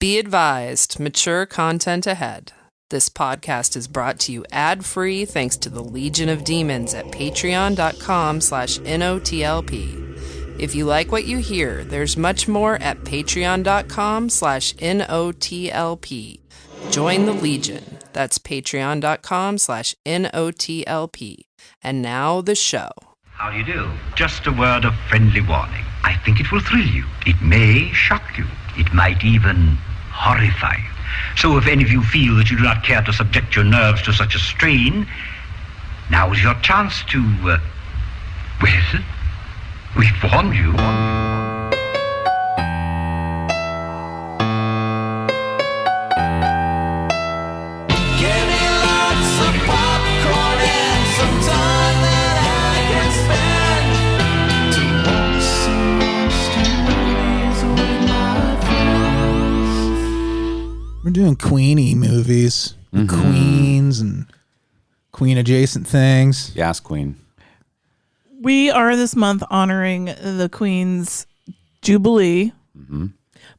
Be advised, mature content ahead. This podcast is brought to you ad-free thanks to the Legion of Demons at patreon.com/NOTLP. If you like what you hear, there's much more at patreon.com/NOTLP. Join the Legion. That's patreon.com/NOTLP. And now the show. How do you do? Just a word of friendly warning. I think it will thrill you. It may shock you. It might even horrify you. So if any of you feel that you do not care to subject your nerves to such a strain, now is your chance to, well, we've warned you. We're doing Queenie movies, Queens and Queen adjacent things. Yes, Queen. We are this month honoring the Queen's Jubilee. Mm-hmm.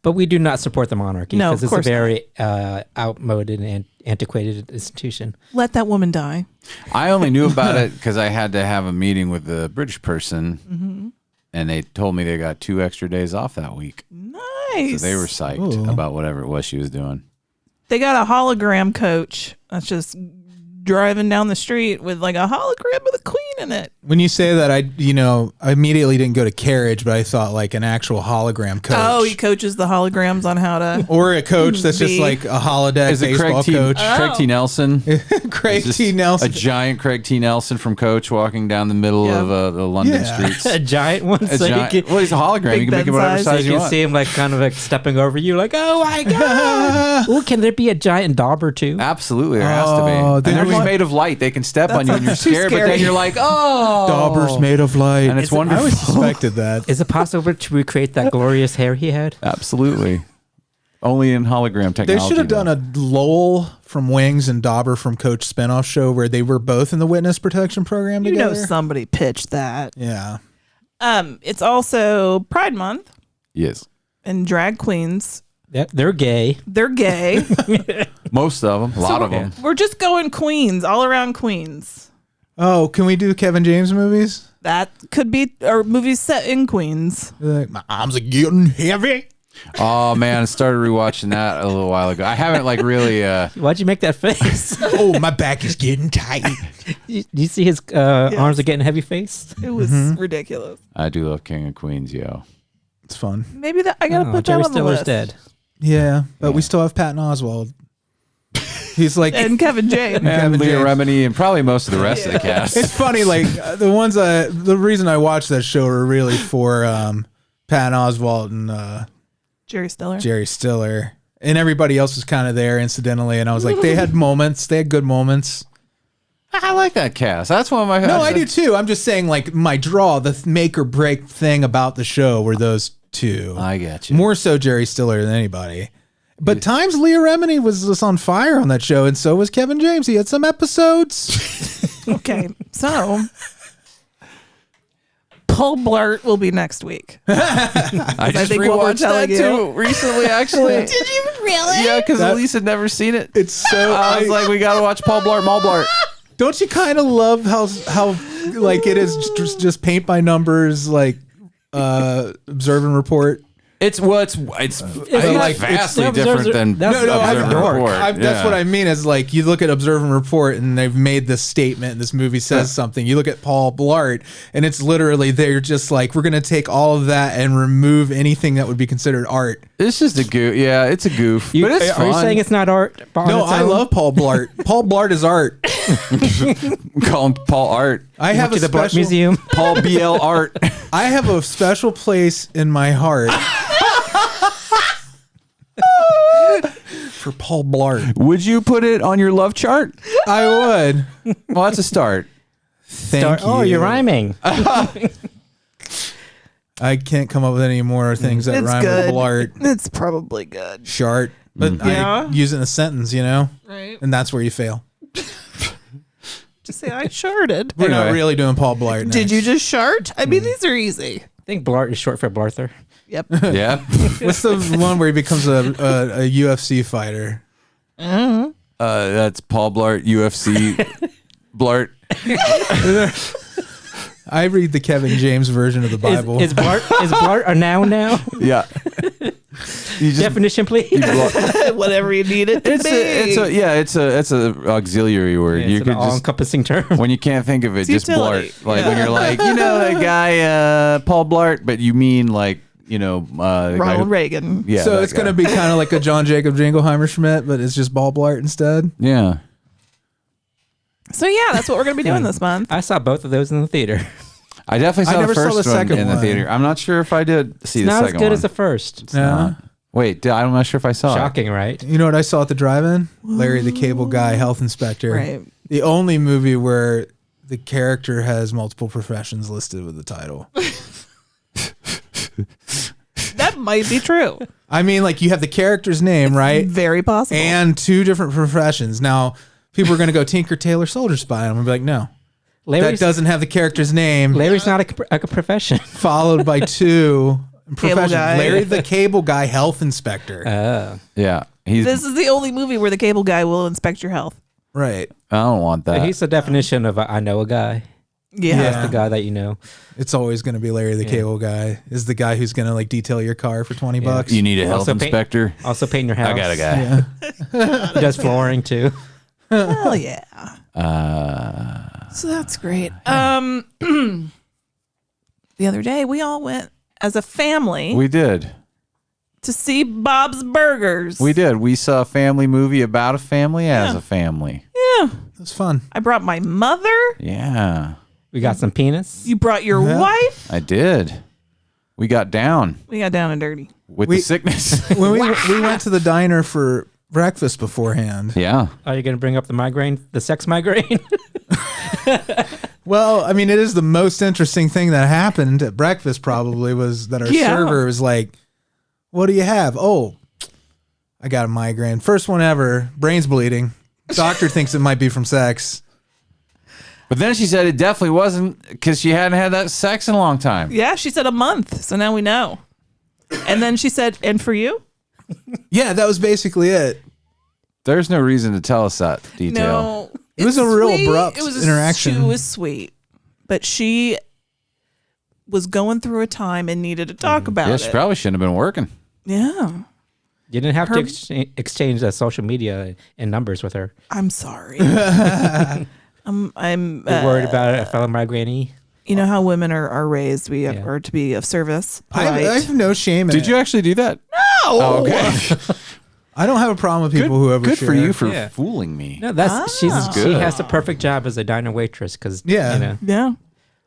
But we do not support the monarchy because it's a very outmoded and antiquated institution. Let that woman die. I only knew about it because I had to have a meeting with the British person, and they told me they got 2 extra days off that week. Nice. So they were psyched about whatever it was she was doing. They got a hologram coach that's just driving down the street with like a hologram of the Queen in it. When you say that, I immediately didn't go to carriage, but I thought like an actual hologram coach. Oh, he coaches the holograms on how to... Or a coach that's just like a holodeck baseball coach. Craig T. Nelson. Craig T. Nelson. A giant Craig T. Nelson from Coach walking down the middle of the London streets. A giant one. Well, he's a hologram. You can make him whatever size you want. You can see him like kind of like stepping over you like, oh my God. Ooh, can there be a giant dauber too? Absolutely, there has to be. And they're just made of light. They can step on you and you're scared, but then you're like, oh. Dauber's made of light. And it's wonderful. I always suspected that. Is it possible to recreate that glorious hair he had? Absolutely. Only in hologram technology. They should have done a Lowell from Wings and Dauber from Coach spinoff show where they were both in the witness protection program together. You know somebody pitched that. Yeah. It's also Pride Month. Yes. And drag queens. Yep, they're gay. They're gay. Most of them. A lot of them. We're just going queens, all around queens. Oh, can we do Kevin James movies? That could be, or movies set in Queens. Like, my arms are getting heavy. Oh man, I started rewatching that a little while ago. I haven't like really. Why'd you make that face? Oh, my back is getting tight. Do you see his arms are getting heavy face? It was ridiculous. I do love King of Queens, yo. It's fun. Maybe that I gotta put Jerry that on the Stiller's list. dead. Yeah, but we still have Patton Oswalt. He's like and Kevin James and Leah Remini and probably most of the rest of the cast. It's funny, like the ones the reason I watched that show are really for Patton Oswalt and Jerry Stiller, and everybody else was kind of there incidentally. And I was like, they had moments, they had good moments. I like that cast. That's one of my. No, I do too. I'm just saying, like my draw, the make or break thing about the show were those two. I get you. More so Jerry Stiller than anybody. But times Leah Remini was just on fire on that show, and so was Kevin James. He had some episodes. Okay, so Paul Blart will be next week. I just think what we're rewatched that telling too recently, actually. Did you really? Yeah, because Alise had never seen it. It's so. I was like, we gotta watch Paul Blart, Mall Blart. Don't you kind of love how like it is just paint by numbers, like observe and report? It's vastly different than Observe and Report. That's what I mean is like you look at Observe and Report and they've made this statement, this movie says something. You look at Paul Blart and it's literally they're just like, we're going to take all of that and remove anything that would be considered art. It's just a goof. Yeah, it's a goof. But it's fun. Are you saying it's not art? No, I love Paul Blart. Paul Blart is art. Call him Paul Art. I have a the Blart special Museum. Paul BL Art. I have a special place in my heart for Paul Blart. Would you put it on your love chart? I would. Well, that's a start. Thank you. Oh, you're rhyming. I can't come up with any more things that It's rhyme good. with Blart. It's probably good. Shart. But I use it in a sentence, you know? Right. And that's where you fail. Just say I sharted. We're not really doing Paul Blart next. Did you just shart? I mean, these are easy. I think Blart is short for Blarther. Yep. Yeah. What's the one where he becomes a UFC fighter? That's Paul Blart, UFC Blart. I read the Kevin James version of the Bible. Is Blart a noun now? Yeah. Definition, please. Whatever you need it to be. It's a auxiliary word. Yeah, it's an all-encompassing term. When you can't think of it, just utility. Blart. Like when you're like, that guy Paul Blart, but you mean like, Ronald Reagan. Yeah. So it's going to be kind of like a John Jacob Jingleheimer Schmidt, but it's just Ball Blart instead. Yeah. So yeah, that's what we're going to be doing this month. I saw both of those in the theater. I definitely saw the first one in the theater. I'm not sure if I did see the second one. Not as good as the first. It's not. Wait, I'm not sure if I saw Shocking, right? You know what I saw at the drive-in? Larry the Cable Guy, Health Inspector. Right. The only movie where the character has multiple professions listed with the title. That might be true. I mean, like you have the character's name, right? Very possible. And 2 different professions. Now, people are going to go Tinker, Tailor, Soldier, Spy. And I'm going to be like, no. That doesn't have the character's name. Larry's not a profession. Followed by 2 professions. Guy. Larry the Cable Guy, Health Inspector. Yeah. This is the only movie where the cable guy will inspect your health. Right. I don't want that. He's the definition of I know a guy. Yeah. That's the guy that you know. It's always going to be Larry the Cable Guy. Is the guy who's going to like detail your car for $20. You need a health inspector. Also paint your house. I got a guy. Yeah. He does flooring too. Hell yeah. So that's great. The other day we all went as a family We did. to see Bob's Burgers. We did. We saw a family movie about a family as a family. Yeah. It was fun. I brought my mother. Yeah. We got some penis. You brought your wife. I did. We got down We got down and dirty. with the sickness. When we went to the diner for breakfast beforehand. Yeah. Are you going to bring up the migraine, the sex migraine? Well, I mean, it is the most interesting thing that happened at breakfast probably was that our server was like, what do you have? Oh, I got a migraine. First one ever. Brain's bleeding. Doctor thinks it might be from sex. But then she said it definitely wasn't because she hadn't had that sex in a long time. Yeah, she said a month. So now we know. And then she said, and for you? Yeah, that was basically it. There's no reason to tell us that detail. No. It was a real abrupt interaction. It was sweet. But she was going through a time and needed to talk about Yeah, it. she probably shouldn't have been working. Yeah. You didn't have to exchange social media and numbers with her. I'm sorry. I'm You're worried about a fellow migraine. You know how women are raised. We are to be of service. I have no shame in it. Did you actually do that? No. Oh, okay. I don't have a problem with people who overshare. Good for you for fooling me. No, that's she has the perfect job as a diner waitress because Yeah. Yeah.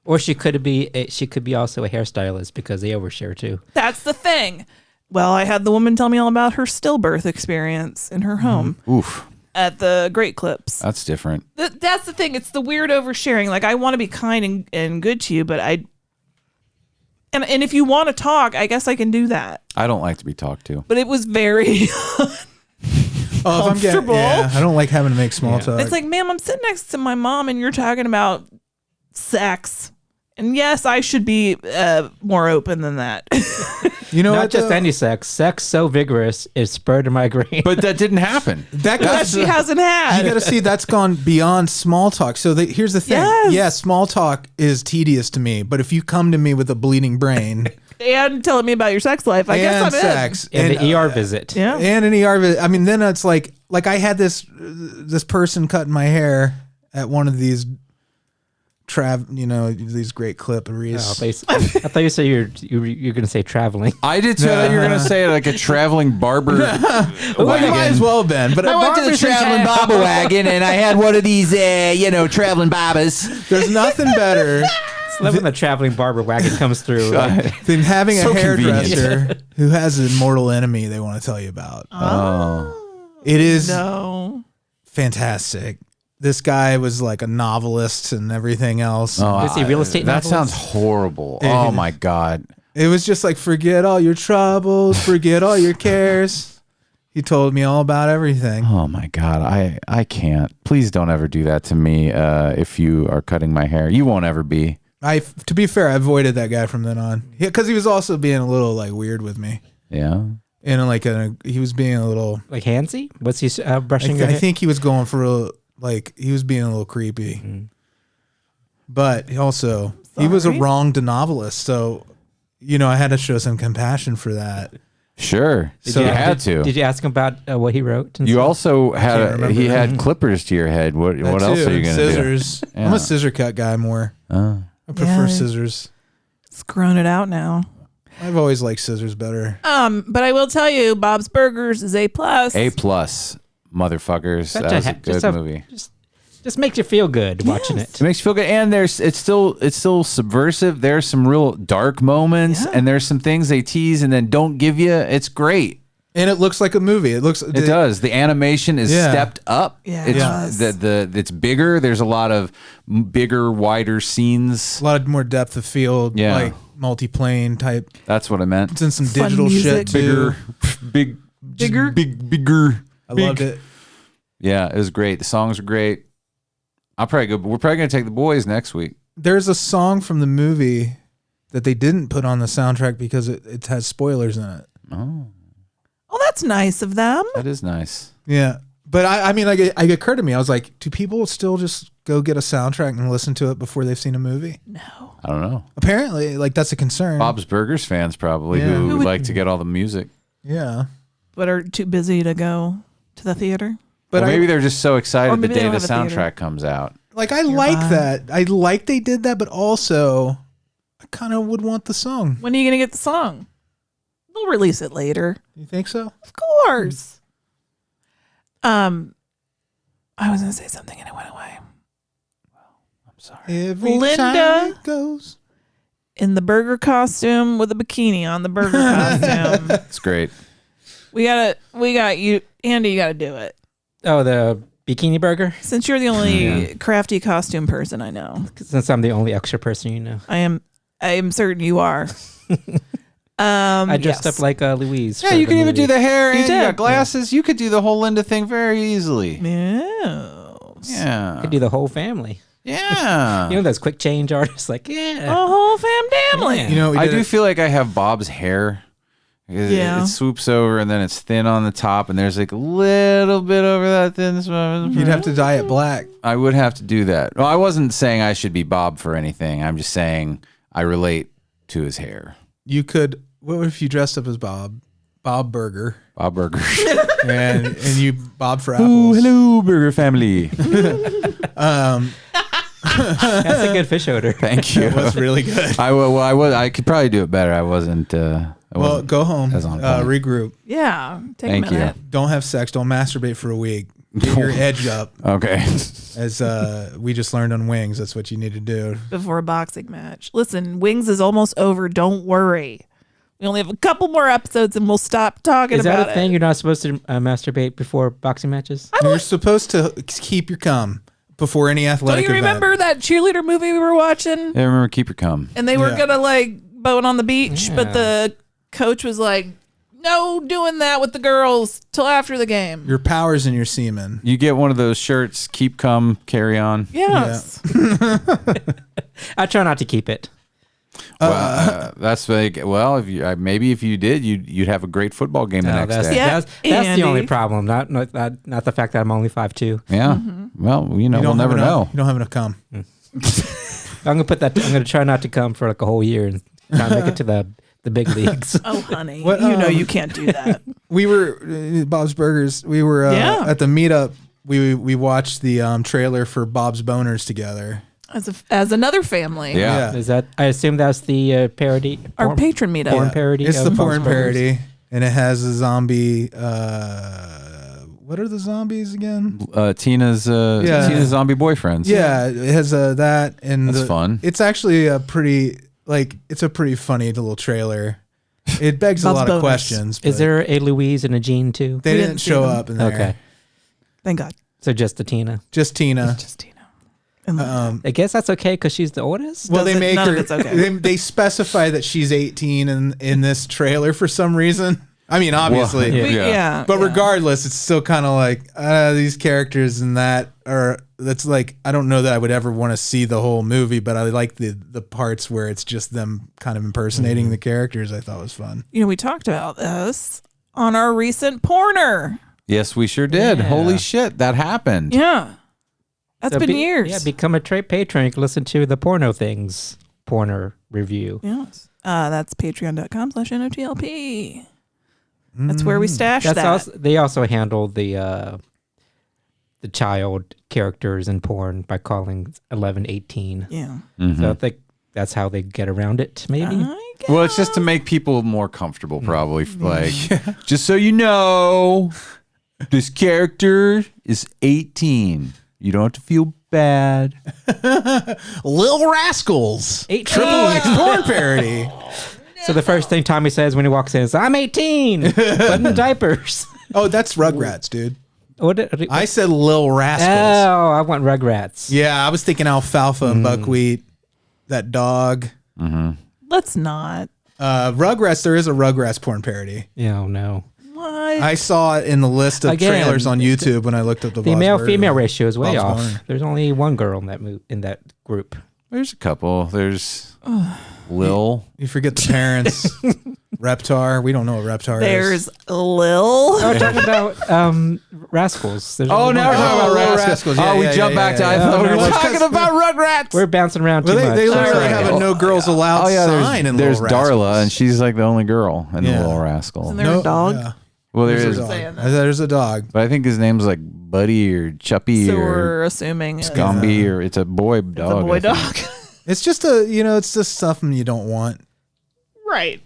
Or she could be also a hairstylist because they overshare too. That's the thing. Well, I had the woman tell me all about her stillbirth experience in her home Oof. at the Great Clips. That's different. That's the thing. It's the weird oversharing. Like, I want to be kind and good to you, but and if you want to talk, I guess I can do that. I don't like to be talked to. But it was very comfortable. I don't like having to make small talk. It's like, ma'am, I'm sitting next to my mom and you're talking about sex. And yes, I should be more open than that. You know Not what, just though? any sex. Sex so vigorous it spurred a migraine. But that didn't happen. That she hasn't had. You got to see that's gone beyond small talk. So here's the thing. Yes. Yeah, small talk is tedious to me. But if you come to me with a bleeding brain And telling me about your sex life, I guess I'm sex and the ER visit. in. Yeah. and an ER visit, I mean, then it's like I had this person cutting my hair at one of these these great clipperies. I thought you said you're going to say traveling. I did too. You were going to say like a traveling barber Well, you might as well have been. But I went to the traveling barber wagon and I had one of these, traveling barbers. there's nothing better I love when the traveling barber wagon comes through. than having So a convenient. hairdresser who has a mortal enemy they want to tell you about. Oh. It is No. fantastic. This guy was like a novelist and everything else. Is he real estate That novelist? sounds horrible. Oh my God. It was just like, forget all your troubles, forget all your cares. He told me all about everything. Oh my God. I can't. Please don't ever do that to me if you are cutting my hair. You won't ever be. To be fair, I avoided that guy from then on because he was also being a little like weird with me. Yeah. And like he was being a little like handsy. Was he brushing? I think he was going for he was being a little creepy. Mm-hmm. But he was a wronged novelist, so I had to show some compassion for that. Sure. So you had to. Did you ask him about what he wrote? You also he had clippers to your head. What else are you going to do? Scissors. Yeah. I'm a scissor cut guy more. I prefer scissors. It's grown it out now. I've always liked scissors better. But I will tell you, Bob's Burgers is A+. A+, motherfuckers. That was a good movie. Just makes you feel good watching it. It makes you feel good, and it's still subversive. There's some real dark moments, and there's some things they tease and then don't give you. It's great, and it looks like a movie. It does. The animation is stepped up. Yeah, it's bigger. There's a lot of bigger, wider scenes. A lot more depth of field. Yeah. Like multi-plane type. That's what I meant. It's in some digital shit too. Bigger. I loved it. Yeah, it was great. The songs are great. We're probably going to take the boys next week. There's a song from the movie that they didn't put on the soundtrack because it has spoilers in it. Oh, that's nice of them. That is nice. Yeah, but it occurred to me. I was like, do people still just go get a soundtrack and listen to it before they've seen a movie? No, I don't know. Apparently, that's a concern. Bob's Burgers fans probably who like to get all the music. Yeah, but are too busy to go to the theater. But maybe they're just so excited the day the soundtrack comes out. Like I like that. I like they did that, but also I kind of would want the song. When are you gonna get the song? They'll release it later. You think so? Of course. I was gonna say something and it went away. Well, I'm sorry. Every Linda time it goes in the burger costume with a bikini on the burger costume. It's great. We got you, Andy. You got to do it. Oh, the bikini burger? Since you're the only crafty costume person I know. Since I'm the only extra person you know. I am certain you are. I dressed up like Louise. Yeah, you can even do the hair and you did. got glasses. You could do the whole Linda thing very easily. Yes. Yeah. You could do the whole family. Yeah. You know those quick change artists? Like, a whole family. Yeah. I do feel like I have Bob's hair. Yeah. It swoops over and then it's thin on the top and there's like a little bit over that thin. You'd have to dye it black. I would have to do that. Well, I wasn't saying I should be Bob for anything. I'm just saying I relate to his hair. You could. What if you dressed up as Bob Burger? Bob Burger. and you Bob for apples. Oh, hello, Burger family. That's a good fish odor. Thank you. It was really good. I could probably do it better. I wasn't. Well, go home. Regroup. Yeah. Take Thank a minute. you. Don't have sex. Don't masturbate for a week. Get your edge up. Okay. As we just learned on Wings, that's what you need to do. Before a boxing match. Listen, Wings is almost over. Don't worry. We only have a couple more episodes and we'll stop talking about it. Is that a thing? You're not supposed to masturbate before boxing matches? You're supposed to keep your cum before any athletic event. Don't you remember that cheerleader movie we were watching? I remember Keep Your Cum. And they were going to bone on the beach, but the coach was like, no doing that with the girls till after the game. Your power's in your semen. You get one of those shirts, Keep Cum, Carry On. Yes. Yeah. I try not to keep it. That's like, well, if you did, you'd have a great football game the next day. Yeah, that's the only problem. Not the fact that I'm only 5'2". Yeah. Mm-hmm. Well, we'll never know. You don't have enough cum. I'm gonna try not to come for like a whole year and try to make it to the big leagues. Oh, honey, you can't do that. We were Bob's Burgers. We were at the meetup. We watched the trailer for Bob's Boners together. As another family. Yeah. Is that? I assume that's the parody. Our patron meetup. Porn parody. It's the porn Bob's Burgers. parody, and it has a zombie. What are the zombies again? Tina's zombie boyfriends. Yeah, it has that, and that's fun. It's actually a pretty funny little trailer. It begs a lot of questions. Is there a Louise and a Jean too? They didn't show up in there. Okay. Thank God. So just the Tina. Just Tina. I guess that's okay because she's the oldest. Well, none of it's okay. They specify that she's 18 in this trailer for some reason. I mean, obviously. Yeah. But regardless, it's still kind of like these characters and that are. That's like I don't know that I would ever want to see the whole movie, but I like the parts where it's just them kind of impersonating the characters. I thought was fun. You know, we talked about this on our recent Porner. Yes, we sure did. Yeah. Holy shit, that happened. Yeah. That's been years. Yeah, become a patron. You can listen to the Porno Things Porner review. Yes. That's patreon.com/NOTLP. That's where we stash that. Also, they also handle the child characters in porn by calling 11-18. Yeah. So I think that's how they get around it, maybe. Well, it's just to make people more comfortable, probably. Like, just so you know, this character is 18. You don't have to feel bad. Lil Rascals. 18. Triple X porn parody. So the first thing Tommy says when he walks in is, "I'm 18, but in diapers." Oh, that's Rugrats, dude. What I said Lil Rascals. Oh, I want Rugrats. Yeah, I was thinking Alfalfa and Buckwheat. That dog. Let's not. Rugrats, there is a Rugrats porn parody. Yeah, no. What? I saw it in the list of Again, trailers on YouTube when I looked up the The male-female ratio is way Bob's off. Burger. There's only one girl in that group. There's a couple. There's Lil. You forget the parents. Reptar. We don't know what Reptar is. There's Lil. Oh, we're talking about Rascals. There's Oh, only now one we're girl. talking about Lil Rascals. Rascals. Oh, we Yeah, jumped yeah, back to. yeah, I yeah. thought we were No, talking about Rugrats. We're bouncing around too Well, much. they literally Sorry. have a no girls allowed Oh yeah, sign in there's Lil Rascals. Darla, and she's like the only girl in the Yeah. Little Rascal. Isn't there a dog? Yeah. Well, there There's is, a dog. There's a dog. but I think his name's like Buddy or Chuppy So or we're assuming it's Scumby or it's a boy dog. a boy I think. dog. It's just it's just something you don't want. Right.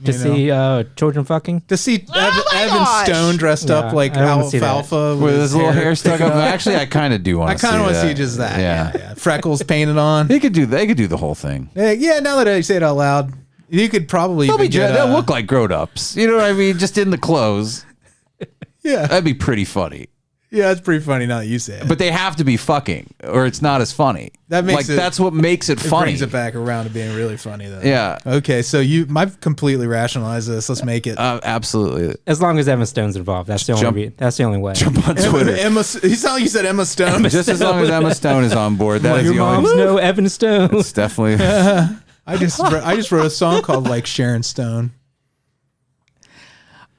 To see children fucking. To see my Evan gosh. Stone dressed up Yeah, like I don't wanna see that. Alfalfa With his little hair stuck up. Actually, I kind of do want I to see kind of want to that. see just that. Yeah. Yeah. Freckles painted on. They could do the whole thing. Yeah, now that I say it out loud, you could probably They'll, even get, they'll look like grown-ups. You know what I mean? Just in the clothes. yeah. That'd be pretty funny. Yeah, it's pretty funny now that you say it. But they have to be fucking, or it's not as funny. That makes it- that's what makes it funny. brings it back around to being really funny though. Yeah. Okay, so I've completely rationalized this. Let's make it. Absolutely. As long as Emma Stone's involved, that's the only. That's the only way. Jump on Twitter. Emma, you sound like you said Emma Stone. Just as long as Emma Stone is on board, that is Your the mom's only. no Evan Stone. It's definitely. I just wrote a song called like Sharon Stone.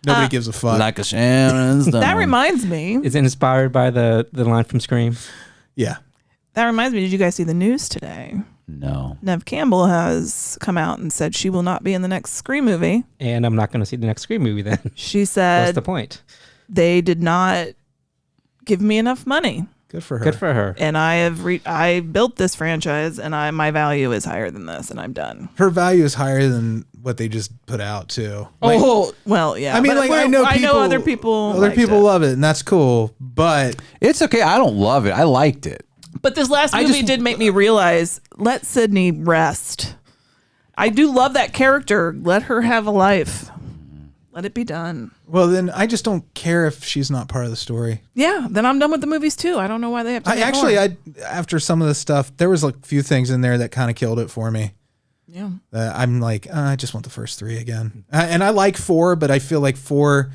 Nobody gives a fuck. Like a Sharon Stone. That reminds me. Is it inspired by the line from Scream? Yeah. That reminds me. Did you guys see the news today? No. Neve Campbell has come out and said she will not be in the next Scream movie. And I'm not going to see the next Scream movie then. She What's said the point? they did not give me enough money, Good for her. Good for her. and I built this franchise, and my value is higher than this, and I'm done. Her value is higher than what they just put out too. Like, Well, yeah. I mean, but like I know other people. Other liked people it. love it, and that's cool. But It's okay. I don't love it. I liked it. But this last movie did make me realize, let Sydney rest. I do love that character. Let her have a life. Let it be done. well, then I just don't care if she's not part of the story. Yeah, then I'm done with the movies too. I don't know why they have to. make more. After some of the stuff, there was like a few things in there that kind of killed it for me. Yeah. I'm like, I just want the first three again. And I like 4, but I feel like 4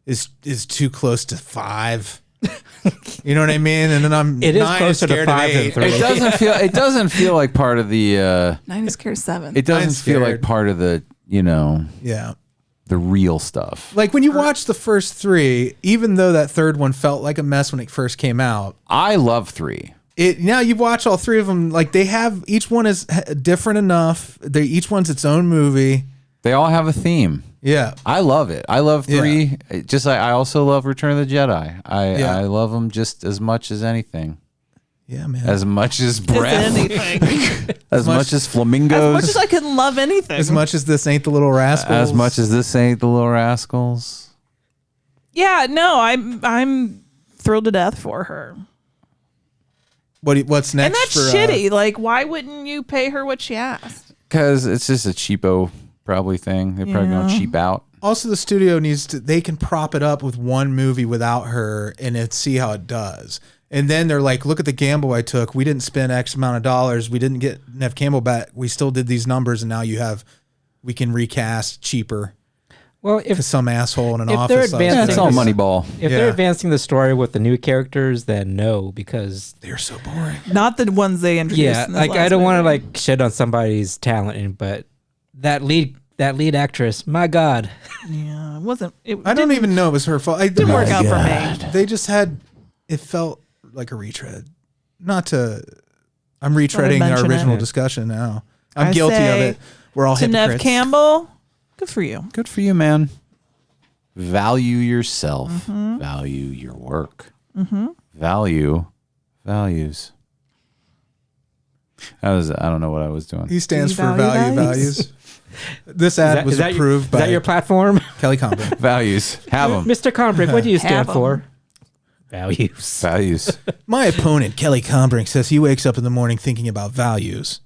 is too close to 5. You know what I mean? And then It is 9 closer to scared 5 than of 8. 3. It doesn't feel like part of the. 9 is Care 7. It doesn't Mine's feel like scared. part of the. Yeah. The real stuff. Like when you watch the first 3, even though that third one felt like a mess when it first came out, I love 3. now you watch all 3 of them, like they have, each one is different enough. Each one's its own movie. They all have a theme. Yeah. I love it. I love 3. Just like I also love Return of the Jedi. I love them just as much as anything. Yeah, man. As much as breath. Anything. As much as flamingos. As much as I can love anything. As much as this ain't the Little Rascals. As much as this ain't the Little Rascals. Yeah, no, I'm thrilled to death for her. What's next? And that's for, shitty. Like, why wouldn't you pay her what she asked? Because it's just a cheapo probably thing. They're probably going to cheap out. Also, the studio they can prop it up with one movie without her and see how it does. And then they're like, look at the gamble I took. We didn't spend X amount of dollars. We didn't get Neve Campbell back. We still did these numbers, and now we can recast cheaper. Well, if some asshole in an if they're office. advancing That's all Moneyball. If they're advancing the story with the new characters, then no, because they're so boring. Not the ones they introduced. yeah, in this like I last don't want to movie. like shit on somebody's talent, but that lead actress, my God, Yeah, it wasn't. I don't even know it was her fault. It didn't work out for me. They just had. It felt like a retread. Not to. I'm retreading our mention original it. discussion now. I'm I guilty of say it. We're all To Nev hypocrites. Campbell, good for you. Good for you, man. Value yourself. Value your work. Value values. I don't know what I was doing. He stands Do you for value value values. This ad was approved is by that your platform, Kelley Kombrinck. Values. Have them. Mr. Kombrinck? What do you stand Have 'em. for? Values. Values. My opponent, Kelley Kombrinck, says he wakes up in the morning thinking about values.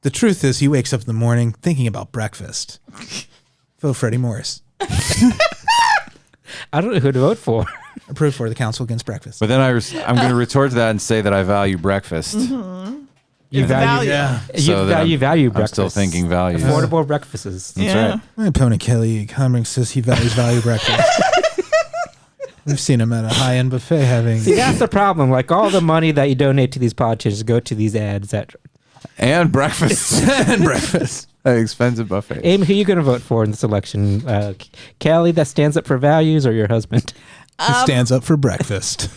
The truth is, he wakes up in the morning thinking about breakfast. Vote Freddy Morris. I don't know who to vote for. Approved for the Council Against Breakfast. But then I'm going to retort to that and say that I value breakfast. You value, Yeah. So then you value I'm breakfast. still thinking values. Affordable breakfasts. That's Yeah. right. My opponent, Kelley Kombrinck, says he values value breakfast. We've seen him at a high-end buffet having... See, that's the problem. Like all the money that you donate to these podcasts go to these ads. That And breakfast. and breakfast. Expensive buffet. Amy, who are you going to vote for in this election? Kelley, that stands up for values, or your husband? Who stands up for breakfast.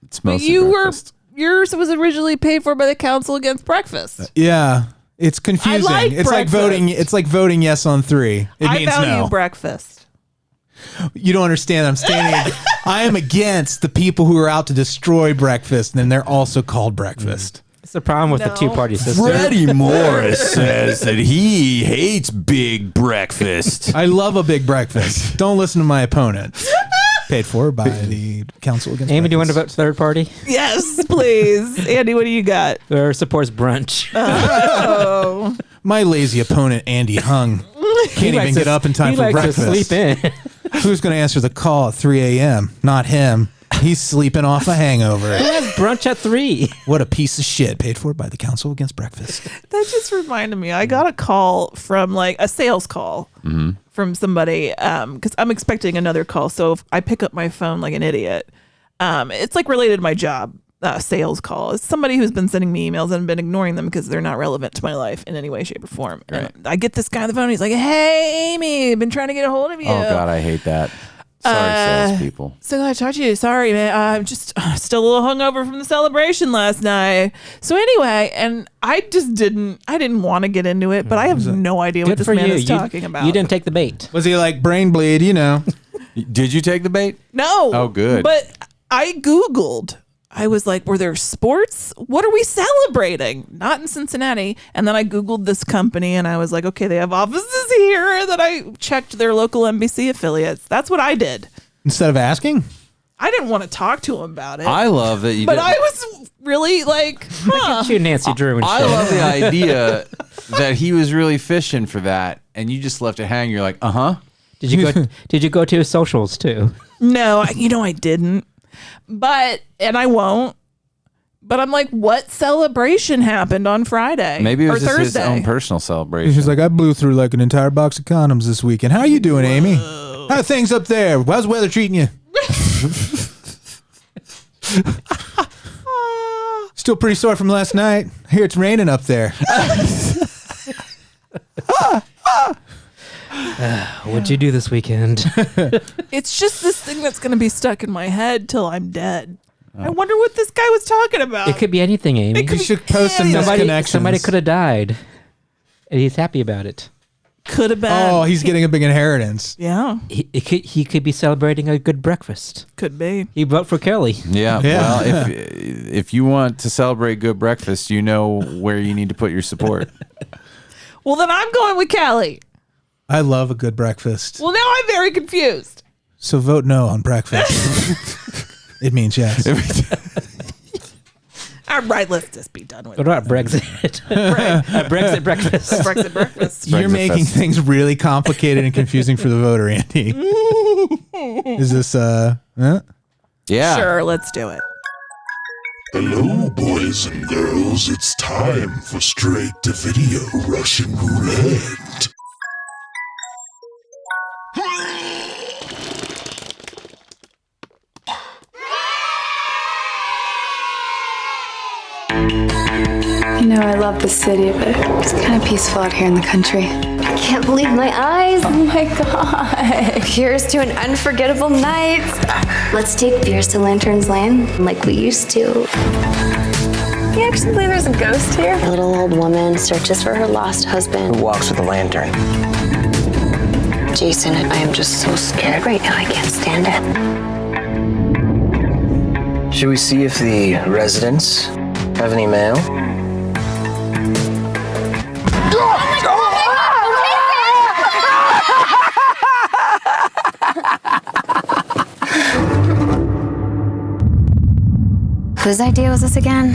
It's But mostly you breakfast. yours was originally paid for by the Council Against Breakfast. Yeah. It's confusing. I like it's like breakfast. voting. It's like voting yes on 3. It I means value no. breakfast. You don't understand. I'm standing. I am against the people who are out to destroy breakfast, and then they're also called breakfast. It's the problem with the No. two-party system. Freddie Morris says that he hates big breakfast. I love a big breakfast. Don't listen to my opponent. Paid for by the Council Against Amy, do you want to Breakfast. vote third party? Yes, please. Andy, what do you got? Or supports brunch? Oh, My lazy opponent, Andy Hung, can't even get up in time he for likes breakfast. to sleep in. Who's going to answer the call at 3 a.m.? Not him. He's sleeping off a hangover. Who has brunch at 3? What a piece of shit. Paid for by the Council Against Breakfast. that just reminded me. I got a call from like a sales call from somebody because I'm expecting another call. So if I pick up my phone like an idiot, it's like related to my job. Sales call. It's somebody who's been sending me emails and I've been ignoring them because they're not relevant to my life in any way, shape, or form. Right. And I get this guy on the phone. He's like, "Hey, Amy, I've been trying to get a hold of you." Oh, God, I hate that. Sorry, salespeople. So glad to talk to you. Sorry, man. I'm just still a little hungover from the celebration last night. So anyway, and I didn't want to get into it, but I have no idea what Good this for man you. is talking about. You didn't take the bait. Was he like brain bleed, you know? Did you take the bait? No. Oh, good. But I Googled. I was like, were there sports? What are we celebrating? Not in Cincinnati. And then I Googled this company and I was like, okay, they have offices here. And then I checked their local NBC affiliates. That's what I did. Instead of asking? I didn't want to talk to him about it. I love that you but did. I was really like, huh. You Nancy Drew and I shit. love the idea that he was really fishing for that, and you just left it hang. You're like, Did you go to his socials too? No, I didn't. But, and I won't. But I'm like, what celebration happened on Friday? Maybe it was or just Thursday? his own personal celebration. She's like, I blew through like an entire box of condoms this weekend. How you doing, Amy? How are things up there? How's the weather treating you? Still pretty sore from last night. I hear it's raining up there. What'd you do this weekend? It's just this thing that's going to be stuck in my head till I'm dead. I wonder what this guy was talking about. It could be anything, Amy. It could You should post some Somebody- misconnections. Somebody could have died, and he's happy about it. Could have been. Oh, he's getting a big inheritance. Yeah, He could be celebrating a good breakfast. could be. He vote for Kelley. Yeah. Yeah. Well, if you want to celebrate good breakfast, you know where you need to put your support. Well, then I'm going with Kelley. I love a good breakfast. Well, now I'm very confused. So vote no on breakfast. It means yes. All right, let's just be done with What it. about Brexit? Brexit breakfast. Brexit breakfast. You're Brexit making fest. things really complicated and confusing for the voter, Andy. Is this huh? Yeah. Sure, let's do it. Hello, boys and girls. It's time for straight to video Russian roulette. know I love the city, but it's kind of peaceful out here in the country. I can't believe my eyes. Oh my God. Here's to an unforgettable night. Let's take beers to Lantern's Lane like we used to. You actually believe there's a ghost here? A little old woman searches for her lost husband. Who walks with a lantern? Jason, I am just so scared right now. I can't stand it. Should we see if the residents have any mail? Whose idea was this again?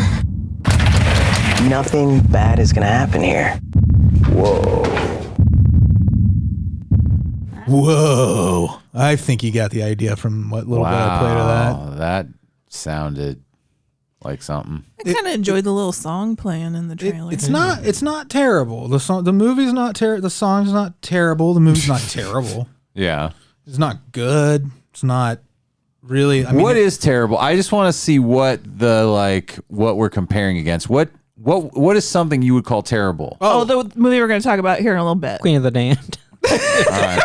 Nothing bad is gonna happen here. Whoa. Whoa. I think you got the idea from what little bit I played of that. That sounded like something. I kind of enjoyed the little song playing in the trailer. It's not terrible. The movie's not terrible. The song's not terrible. The movie's not terrible. Yeah. It's not good. It's not really. I mean, what is terrible? I just want to see what we're comparing against. What is something you would call terrible? Oh, the movie we're going to talk about here in a little bit. Queen of the Damned. All right.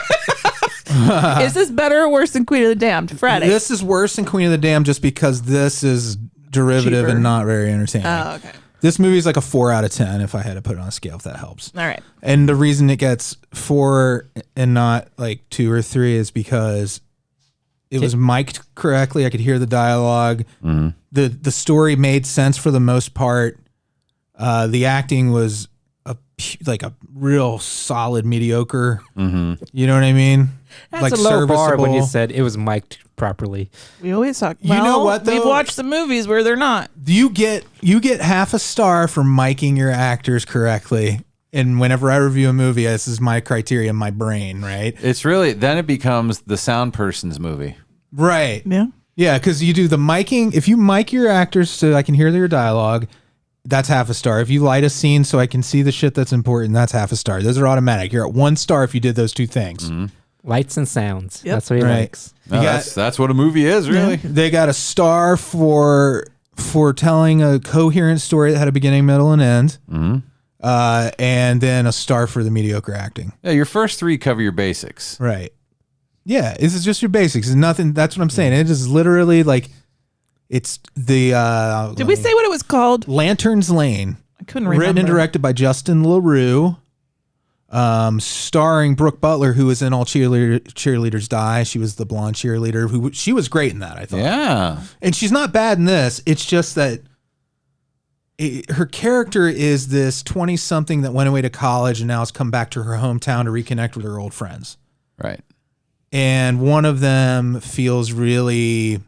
Is this better or worse than Queen of the Damned? Friday. This is worse than Queen of the Damned just because this is derivative Cheaper. and not very entertaining. Oh, okay. This movie is like a 4 out of 10 if I had to put it on a scale, if that helps. All right. And the reason it gets 4 and not like 2 or 3 is because it was mic'd correctly. I could hear the dialogue. Mm-hmm. The story made sense for the most part. The acting was a real solid mediocre. Mm-hmm. You know what I mean? That's like a low bar when you serviceable. said it was mic'd properly. We always talk. You know what, though? We've watched the movies where they're not. You get half a star for miking your actors correctly. And whenever I review a movie, this is my criteria in my brain, right? It's really, then it becomes the sound person's movie. Right. Yeah. Yeah, because you do the miking. If you mic your actors so I can hear their dialogue, that's half a star. If you light a scene so I can see the shit that's important, that's half a star. Those are automatic. You're at 1 star if you did those 2 things. Mm-hmm. Lights and sounds. Yep. That's what he likes. No, that's what a movie is, really. They got a star for telling a coherent story that had a beginning, middle, and end. Mm-hmm. And then a star for the mediocre acting. Yeah, your first 3 cover your basics. Right. Yeah, this is just your basics. It's nothing. That's what I'm saying. It is literally like it's the. Did we say what it was called? Lantern's Lane. I couldn't remember. Written and directed by Justin LaRue. Starring Brooke Butler, who was in All Cheerleaders Die. She was the blonde cheerleader. She was great in that, I thought. Yeah. And she's not bad in this. It's just that her character is this 20-something that went away to college and now has come back to her hometown to reconnect with her old friends. Right. And one of them feels really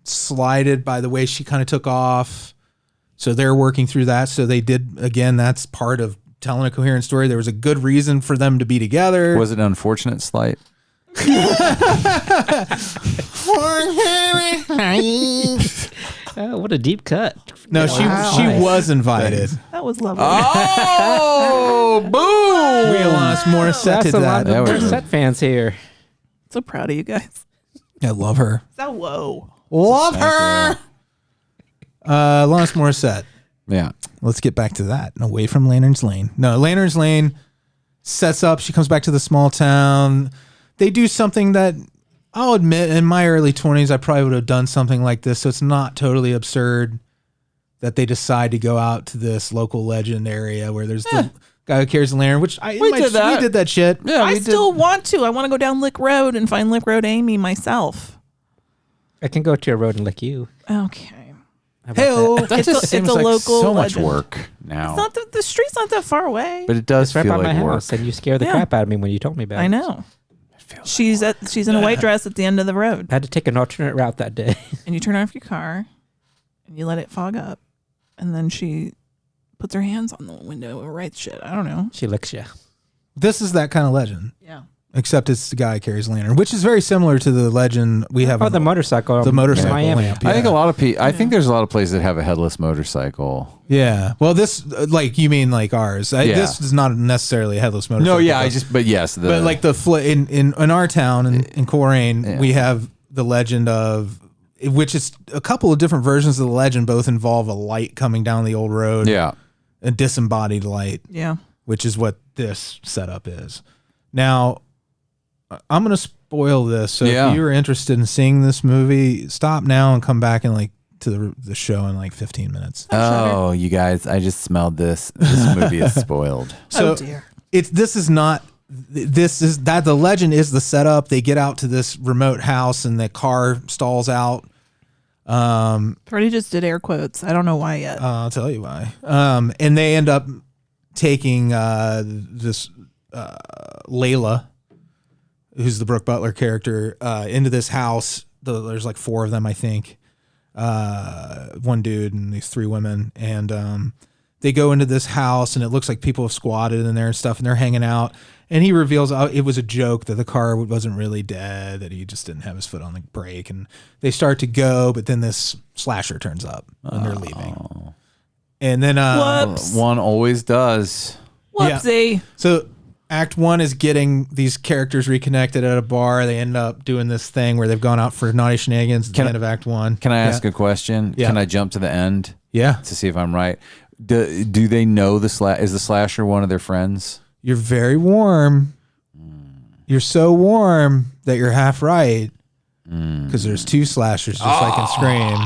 slighted by the way she kind of took off. So they're working through that. So they did, again, that's part of telling a coherent story. There was a good reason for them to be together. Was it an unfortunate slight? Oh, what a deep cut. No, she was invited. That was lovely. Oh, boom! We Alanis Morissette did That's a lot that. of Morissette fans here. So proud of you guys. I love her. So whoa. Love her. Alanis Morissette. Yeah. Let's get back to that. Away from Lantern's Lane. No, Lantern's Lane sets up. She comes back to the small town. They do something that I'll admit in my early 20s, I probably would have done something like this. So it's not totally absurd that they decide to go out to this local legend area where there's the guy who carries the lantern, which we did that shit. Yeah, I still want to. I want to go down Lick Road and find Lick Road Amy myself. I can go to a road and lick you. Okay. Hey, That just seems like local so much legend. work now. It's not the street's not that far away. But it does It's right feel by my like house, work. and you scared the Yeah. crap out of me when you told me about it. I know. She's in a white dress at the end of the road, I had to take an alternate route that day. and you turn off your car, and you let it fog up, and then she puts her hands on the window or writes shit. I don't know. She licks you. this is that kind of legend, Yeah. except it's the guy who carries the lantern, which is very similar to the legend we have. Oh, on the motorcycle. the motorcycle in Miami. lamp. I think yeah. a lot of people. I think there's a lot of places that have a headless motorcycle. Yeah. Well, this like you mean like ours? Yeah. This is not necessarily a headless motorcycle. No, yeah, but- but yes, but like in our town in Coleraine, we have the legend of, which is a couple of different versions of the legend. Both involve a light coming down the old road. yeah. a disembodied light. Yeah. Which is what this setup is. Now, I'm going to spoil this. So if you're interested in seeing this movie, stop now and come back and to the show in 15 minutes. Oh, you guys, I just smelled this. This movie is spoiled. So oh dear. The legend is the setup. They get out to this remote house and the car stalls out. Freddie just did air quotes. I don't know why yet. I'll tell you why. And they end up taking this Layla, who's the Brooke Butler character, into this house. There's 4 of them, I think. One dude and these 3 women, and they go into this house, and it looks like people have squatted in there and stuff, and they're hanging out. And he reveals it was a joke that the car wasn't really dead, that he just didn't have his foot on the brake. And they start to go, but then this slasher turns up when they're leaving. And then one always does. Whoopsie. Yeah. So Act 1 is getting these characters reconnected at a bar. They end up doing this thing where they've gone out for naughty shenanigans at the end of Act 1. Can I ask a question? Yeah. Can I jump to the end? Yeah. To see if I'm right. Do they know is the slasher one of their friends? You're very warm. You're so warm that you're half right. Because there's 2 slashers just like in Scream.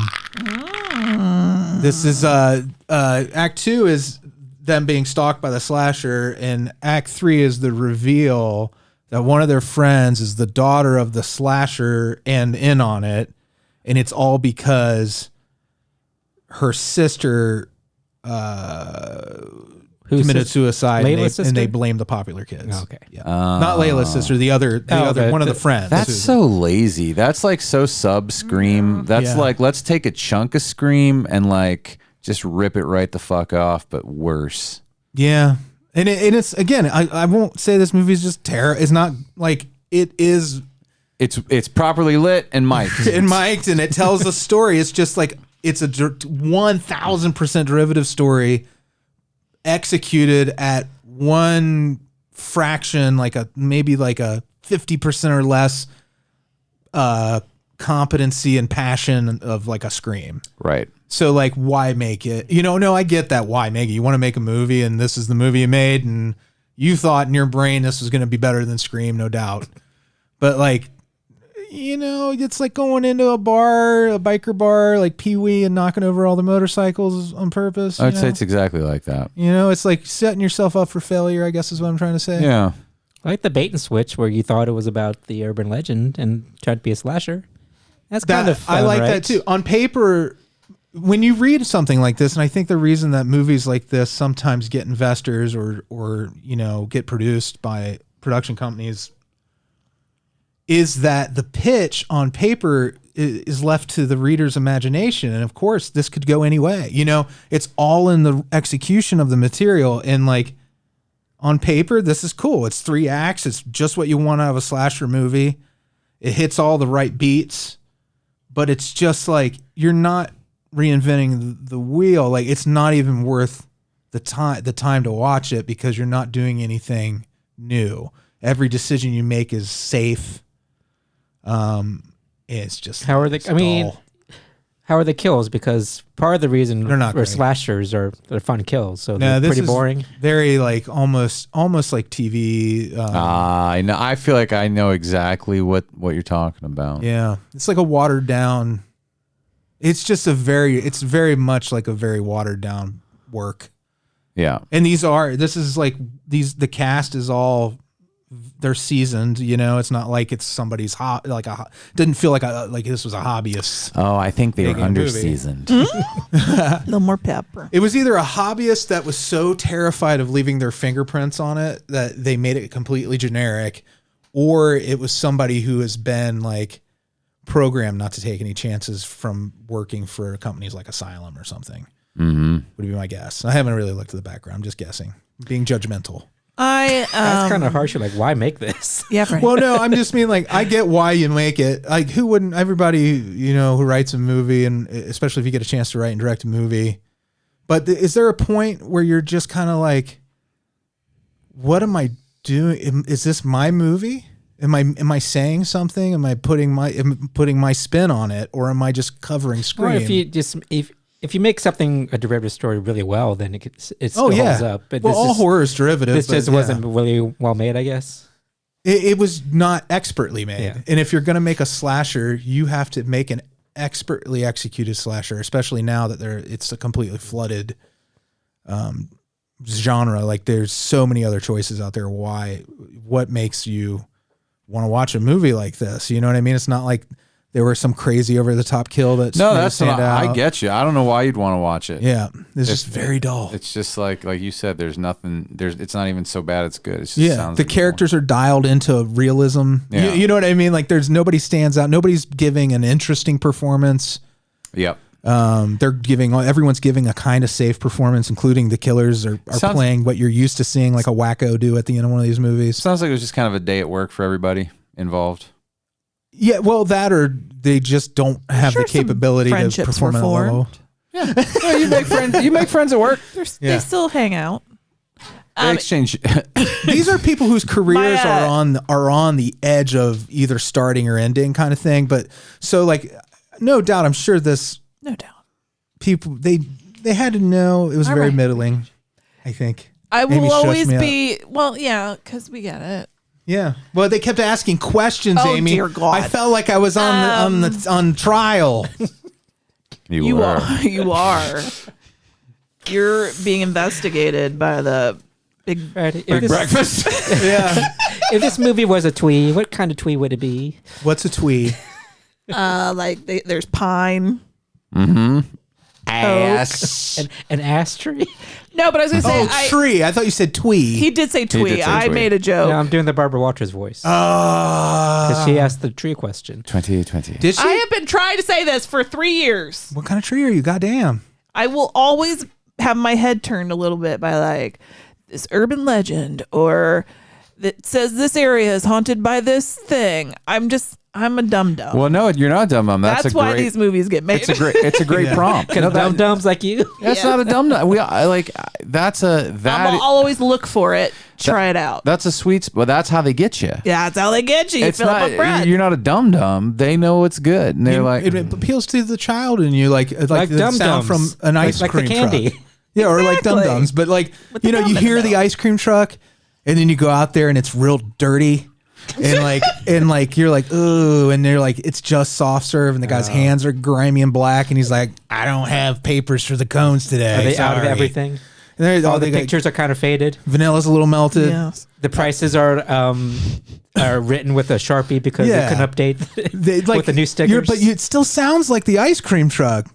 This is Act 2 is them being stalked by the slasher, and Act 3 is the reveal that one of their friends is the daughter of the slasher and in on it, and it's all because her sister committed suicide, and they blame the popular kids. Oh, okay. Yeah. Not Layla's sister, the other one of the friends. That's so lazy. That's so sub Scream. That's let's take a chunk of Scream and just rip it right the fuck off, but worse. Yeah. And it's again, I won't say this movie is just terror. It's not it is. It's properly lit and mic'd. And it tells a story. It's just it's a 1,000% derivative story executed at one fraction, maybe a 50% or less competency and passion of a Scream. Right. So why make it? No, I get that. Why make it? You want to make a movie, and this is the movie you made, and you thought in your brain this was going to be better than Scream, no doubt. But it's like going into a biker bar, like Pee Wee, and knocking over all the motorcycles on purpose. I'd say it's exactly like that. It's like setting yourself up for failure, I guess is what I'm trying to say. Yeah. I like the bait and switch where you thought it was about the urban legend and tried to be a slasher. That's kind of fun, I like right? that too. On paper, when you read something like this, and I think the reason that movies like this sometimes get investors or get produced by production companies is that the pitch on paper is left to the reader's imagination. And of course, this could go any way. It's all in the execution of the material. And on paper, this is cool. It's 3 acts. It's just what you want out of a slasher movie. It hits all the right beats. But it's just you're not reinventing the wheel. It's not even worth the time to watch it because you're not doing anything new. Every decision you make is safe. It's just how are the kills? Because part of the reason they're not for great. Slashers they're fun kills, so they're pretty boring. Very almost like TV. I know. I feel like I know exactly what you're talking about. Yeah, it's like a watered down. It's just it's very much like a very watered down work. Yeah, and the cast is all. They're seasoned, it's not like it's somebody's didn't feel like this was a hobbyist. Oh, I think they were under seasoned. A little more pepper. It was either a hobbyist that was so terrified of leaving their fingerprints on it that they made it completely generic, or it was somebody who has been programmed not to take any chances from working for companies like Asylum or something. Mm-hmm. Would be my guess. I haven't really looked at the background. I'm just guessing, being judgmental. That's kind of harsh. You're like, why make this? Yeah, right. Well, no, I'm just mean I get why you make it. Who wouldn't? Everybody, who writes a movie, and especially if you get a chance to write and direct a movie. But is there a point where you're just kind of what am I doing? Is this my movie? Am I saying something? Am I putting my spin on it, or am I just covering Scream? Or if if you make something a derivative story really well, then it still holds up. But well, all horror is derivative. This just wasn't really well made, I guess. It was not expertly made. Yeah. And if you're going to make a slasher, you have to make an expertly executed slasher, especially now that it's a completely flooded genre. Like there's so many other choices out there. What makes you want to watch a movie like this? You know what I mean? It's not like there was some crazy over the top kill that's not. I get you. I don't know why you'd want to watch it. Yeah, it's just very dull. It's just like you said. There's nothing. It's not even so bad. It's good. It just sounds the like characters are dialed into realism. Yeah. You know what I mean? Like there's nobody stands out. Nobody's giving an interesting performance. Yep. Everyone's giving a kind of safe performance, including the killers are playing what you're used to seeing like a wacko do at the end of one of these movies. Sounds like it was just kind of a day at work for everybody involved. Yeah, well, that or they just don't have the capability to perform at a level. Yeah, well, you make friends. You make friends at work. They still hang out. They exchange. These are people whose careers are on the edge of either starting or ending, kind of thing. But so, like, no doubt, I'm sure people they had to know it was very middling. I think I will always be because we get it. Yeah. Well, they kept asking questions, Oh, Amy. dear God. I felt like I was on trial. You are. You're being investigated by the big breakfast. Yeah. If this movie was a twee, what kind of twee would it be? What's a twee? There's pine. Mm-hmm. Ass. An ass tree? No, but I was going to say... tree. I thought you said twee. He did say twee. I made a joke. Yeah, I'm doing the Barbara Walters voice. Because she asked the tree question. 2020. Did she? I have been trying to say this for 3 years. What kind of tree are you? Goddamn. I will always have my head turned a little bit by like this urban legend or that says this area is haunted by this thing. I'm a dum-dum. Well, no, you're not a dum-dum. That's why these movies get made. It's a great prompt. Because dum-dums like you? That's not a dum-dum. I'll always look for it. Try it out. That's a sweet, but that's how they get you. Yeah, that's how they get you. You fill up with bread. You're not a dum-dum. They know it's good. And they're like... It appeals to the child in you, like the sound from an ice like cream the candy. truck. Yeah, or like dum-dums. But like, you hear the ice cream truck and then you go out there and it's real dirty. And like you're like, ooh, and they're like, it's just soft serve, and the guy's hands are grimy and black, and he's like, I don't have papers for the cones today. Are they out of everything? And all the pictures are kind of faded. Vanilla's a little melted. Yes. The prices are written with a Sharpie because they couldn't update with the new stickers. But it still sounds like the ice cream truck.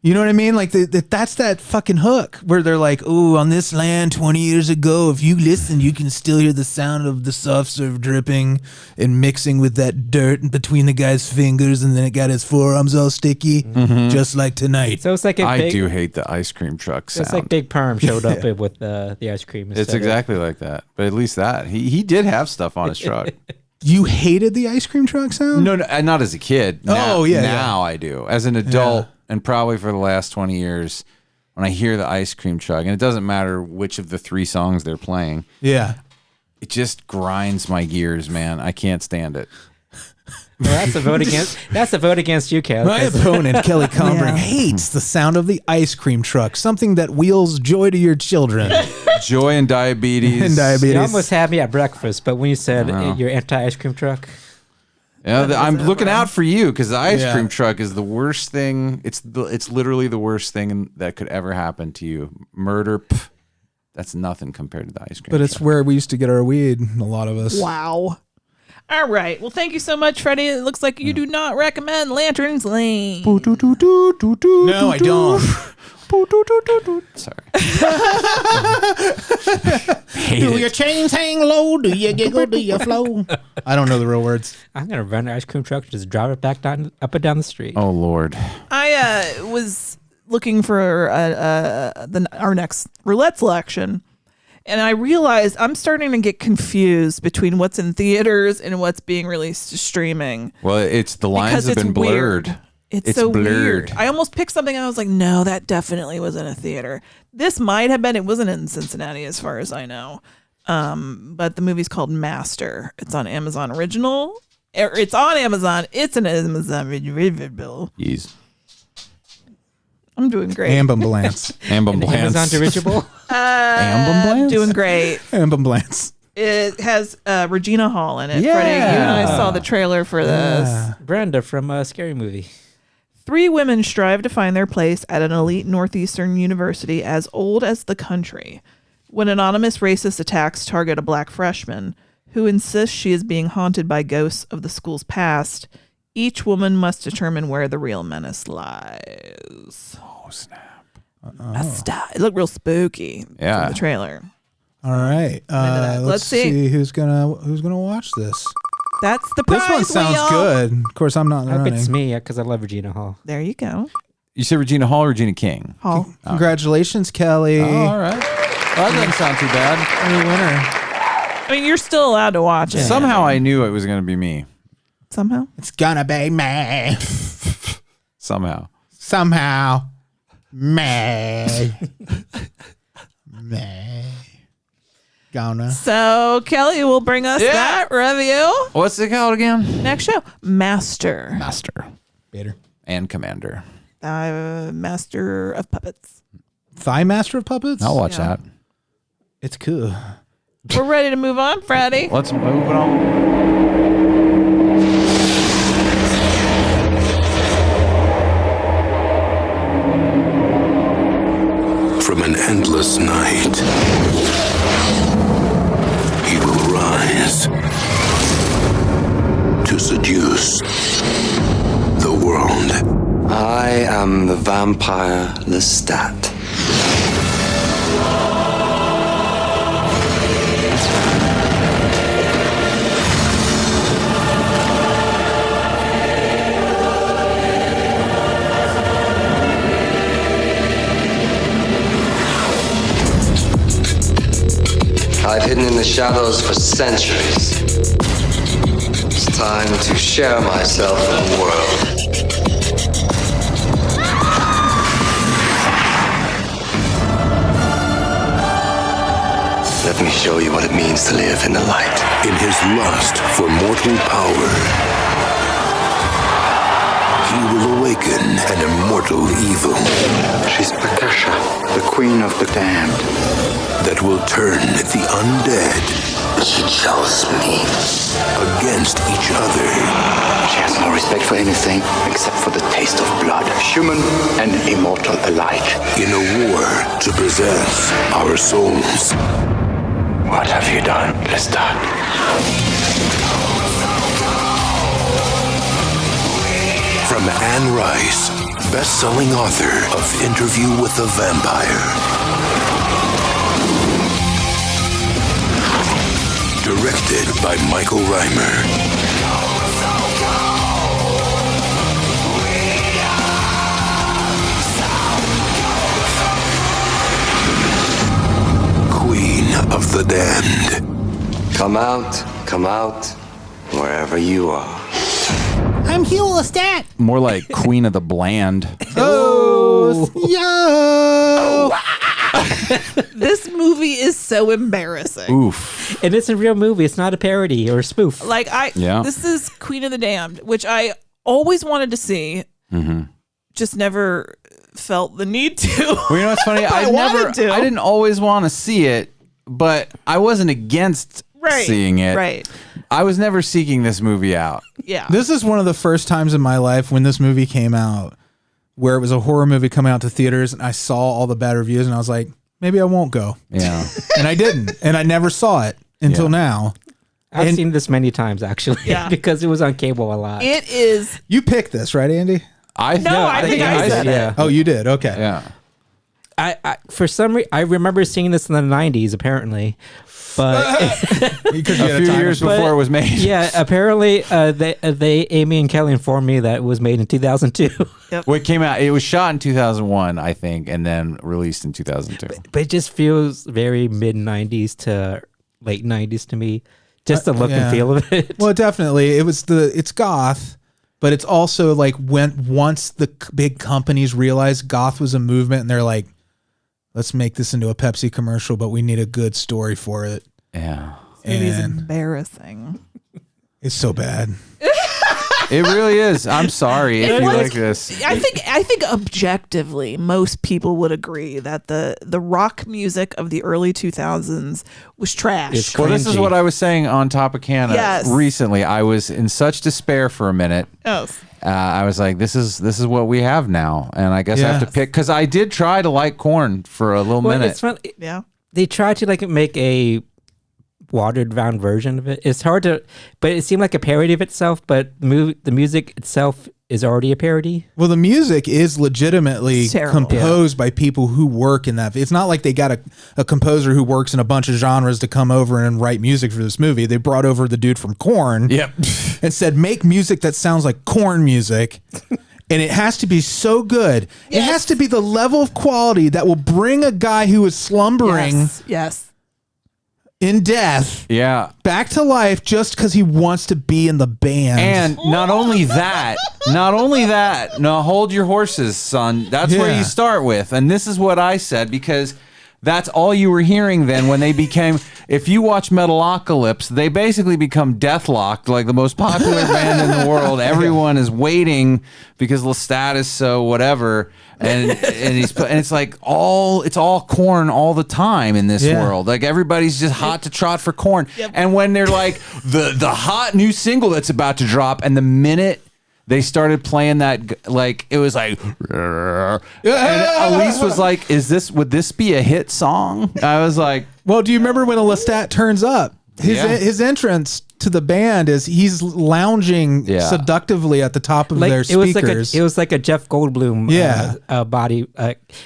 You know what I mean? Like that's that fucking hook where they're like, "Ooh, on this land 20 years ago, if you listen, you can still hear the sound of the soft serve dripping and mixing with that dirt between the guy's fingers, and then it got his forearms all sticky, just like tonight." So it's like I do hate the ice cream truck sound. It's like Big Perm showed up with the ice cream. It's exactly like that, but at least that he did have stuff on his truck. You hated the ice cream truck sound? No, not as a kid. Now I do. As an adult. And probably for the last 20 years, when I hear the ice cream truck, and it doesn't matter which of the 3 songs they're playing. Yeah. It just grinds my gears, man. I can't stand it. Well, that's a vote against you, Cal. My opponent, Kelley Kombrinck, hates the sound of the ice cream truck, something that wheels joy to your children. Joy and diabetes. You almost had me at breakfast, but when you said you're anti-ice cream truck... Yeah, I'm looking out for you because the ice cream truck is the worst thing. It's literally the worst thing that could ever happen to you. Murder, that's nothing compared to the ice cream But it's truck. where we used to get our weed, a lot of us. Wow. All right. Well, thank you so much, Freddie. It looks like you do not recommend Lanterns Lane. No, I don't. Sorry. Do your chains hang low? Do you giggle? Do you flow? I don't know the real words. I'm gonna run an ice cream truck, just drive it back up and down the street. Oh Lord! I was looking for our next roulette selection, and I realized I'm starting to get confused between what's in theaters and what's being released to streaming. Well, the lines have been blurred. Weird. It's so blurred. Weird. I almost picked something and I was like, no, that definitely was in a theater. This might have been. It wasn't in Cincinnati as far as I know. But the movie's called Master. It's on Amazon Original. It's on Amazon. It's an Amazon original. Yes. I'm doing great. Ambulance. Amazon dirigible. Doing great. Ambulance. It has Regina Hall in it. Yeah. Freddie, you and I saw the trailer for this. Brenda from Scary Movie. 3 women strive to find their place at an elite Northeastern university as old as the country. When anonymous racist attacks target a black freshman who insists she is being haunted by ghosts of the school's past, each woman must determine where the real menace lies. Oh, snap. It looked real spooky from the trailer. All right. Let's see who's gonna watch this. That's the prize. This one sounds wheel. good. Of course, I'm not. I hope it's me because I love Regina Hall. There you go. You said Regina Hall or Regina King? Hall. Congratulations, Kelley. Oh, all right. Well, that doesn't sound too bad. You're a winner. I mean, you're still allowed to watch it. Somehow I knew it was going to be me. Somehow? It's gonna be me. Somehow. Me. Me. Gonna. So Kelley will bring us that review. What's it called again? Next show, Master. Bader. And Commander. Master of Puppets. Thigh Master of Puppets? I'll watch that. It's cool. We're ready to move on, Freddie. Let's move it on. From an endless night, he will rise to seduce the world. I am the vampire Lestat. I've hidden in the shadows for centuries. It's time to share myself in the world. Let me show you what it means to live in the light. In his lust for mortal power, he will awaken an immortal evil. She's Akasha, the queen of the damned. That will turn the undead. She chose me. Against each other. She has no respect for anything except for the taste of blood, human and immortal alike. In a war to possess our souls. What have you done, Lestat? From Anne Rice, best-selling author of Interview with a Vampire. Directed by Michael Reimer. Queen of the Damned. Come out, wherever you are. I'm Hugh Lestat. More like Queen of the Bland. Oh, yo. This movie is so embarrassing. Oof. And it's a real movie. It's not a parody or a spoof. This is Queen of the Damned, which I always wanted to see. Mm-hmm. Just never felt the need to. Well, you know what's funny? I didn't always want to see it, but I wasn't against seeing it. Right. I was never seeking this movie out. Yeah. This is one of the first times in my life when this movie came out where it was a horror movie coming out to theaters and I saw all the bad reviews and I was like, maybe I won't go. Yeah. And I didn't. And I never saw it until now. I've seen this many times actually. Yeah. Because it was on cable a lot. It is. You picked this, right, Andy? I think I said it. Oh, you did? Okay. Yeah. I for some reason I remember seeing this in the 90s apparently, but because a few years before it was made. Yeah, apparently they Amy and Kelley informed me that it was made in 2002. Yep. Well, it came out. It was shot in 2001, I think, and then released in 2002. But it just feels very mid 90s to late 90s to me. Just the look and feel of it. Well, definitely. It's goth, but it's also like once the big companies realized goth was a movement and they're like, let's make this into a Pepsi commercial, but we need a good story for it. Yeah. It is embarrassing. It's so bad. It really is. I'm sorry if you like this. I think objectively, most people would agree that the rock music of the early 2000s was trash. Well, this is what I was saying on Topicana recently. I was in such despair for a minute. Oh. I was like, this is what we have now, and I guess I have to pick, because I did try to like Korn for a little minute. It's fun. Yeah, they tried to like make a watered down version of it. It's hard to, but it seemed like a parody of itself. But the music itself is already a parody. Well, the music is legitimately composed by people who work in that. It's not like they got a composer who works in a bunch of genres to come over and write music for this movie. They brought over the dude from Korn and said, make music that sounds like Korn music. And it has to be so good. It has to be the level of quality that will bring a guy who is slumbering in death back to life just because he wants to be in the band. And not only that, no, hold your horses, son. That's where you start with. And this is what I said, because that's all you were hearing then when they became, if you watch Metalocalypse, they basically become Deathlocked, like the most popular band in the world. Everyone is waiting because Lestat is so whatever. And it's like it's all Korn all the time in this world. Like everybody's just hot to trot for Korn. And when they're like the hot new single that's about to drop, and the minute they started playing that, like it was like, and Alise was like, would this be a hit song? I was like, well, do you remember when a Lestat turns up? His entrance to the band is he's lounging seductively at the top of their speakers. It was like a Jeff Goldblum body.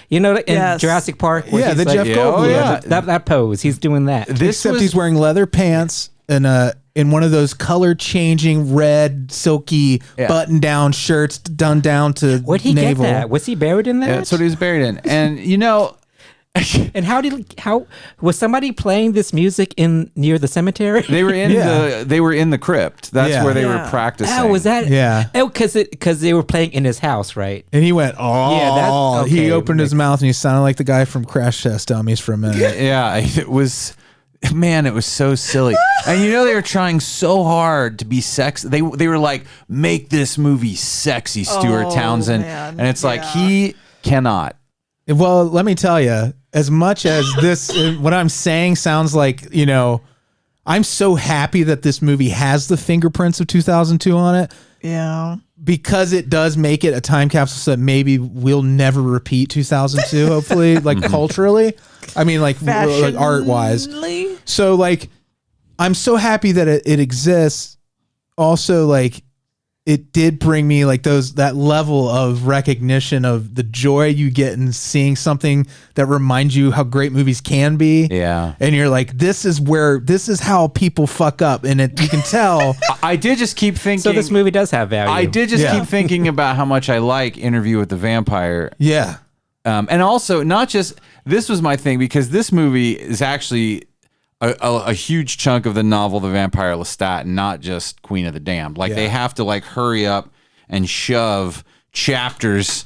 In Jurassic Park. Yeah, the Jeff Goldblum. That pose. He's doing that. Except he's wearing leather pants and in one of those color changing red silky button down shirts done down to Where'd he navel. get that? Was he buried in that? Yeah, that's what he was buried in. And and how was somebody playing this music near the cemetery? They were in the crypt. That's where they were practicing. Oh, was that? Yeah. Oh, because they were playing in his house, right? And he went, he opened his mouth and he sounded like the guy from Crash Test Dummies for a minute. Yeah, it was. Man, it was so silly. And they were trying so hard to be sexy. They were like, make this movie sexy, Stuart Townsend. Man. And it's like, he cannot. Well, let me tell you, as much as this, what I'm saying sounds like, I'm so happy that this movie has the fingerprints of 2002 on it. Yeah. Because it does make it a time capsule so that maybe we'll never repeat 2002, hopefully, like culturally. I mean, like art-wise. So, like, I'm so happy that it exists. Also, like, it did bring me like that level of recognition of the joy you get in seeing something that reminds you how great movies can be. Yeah. And you're like, this is how people fuck up. And you can tell. I did just keep thinking. So this movie does have value. I did just keep thinking about how much I like Interview with the Vampire. Yeah. And also not just, this was my thing, because this movie is actually a huge chunk of the novel The Vampire Lestat, and not just Queen of the Damned. Like they have to like hurry up and shove chapters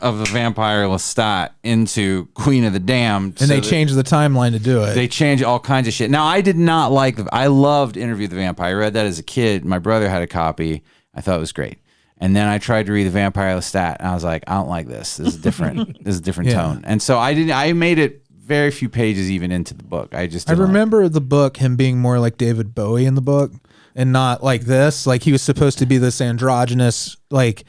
of The Vampire Lestat into Queen of the Damned. And they changed the timeline to do it. They changed all kinds of shit. Now, I did not I loved Interview with the Vampire. I read that as a kid. My brother had a copy. I thought it was great. And then I tried to read The Vampire Lestat, and I was like, I don't like this. This is different. This is a different tone. And so I made it very few pages even into the book. I remember the book, him being more like David Bowie in the book and not like this. Like he was supposed to be this androgynous, like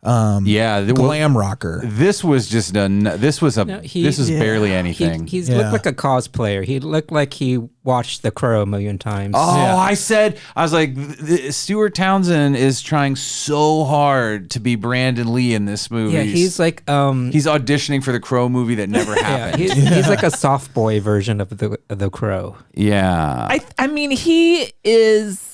glam rocker. This was just this was barely anything. He looked like a cosplayer. He looked like he watched The Crow a million times. I was like, Stuart Townsend is trying so hard to be Brandon Lee in this movie. Yeah, he's like he's auditioning for the Crow movie that never happened. He's like a soft boy version of the Crow. Yeah. I mean, he is.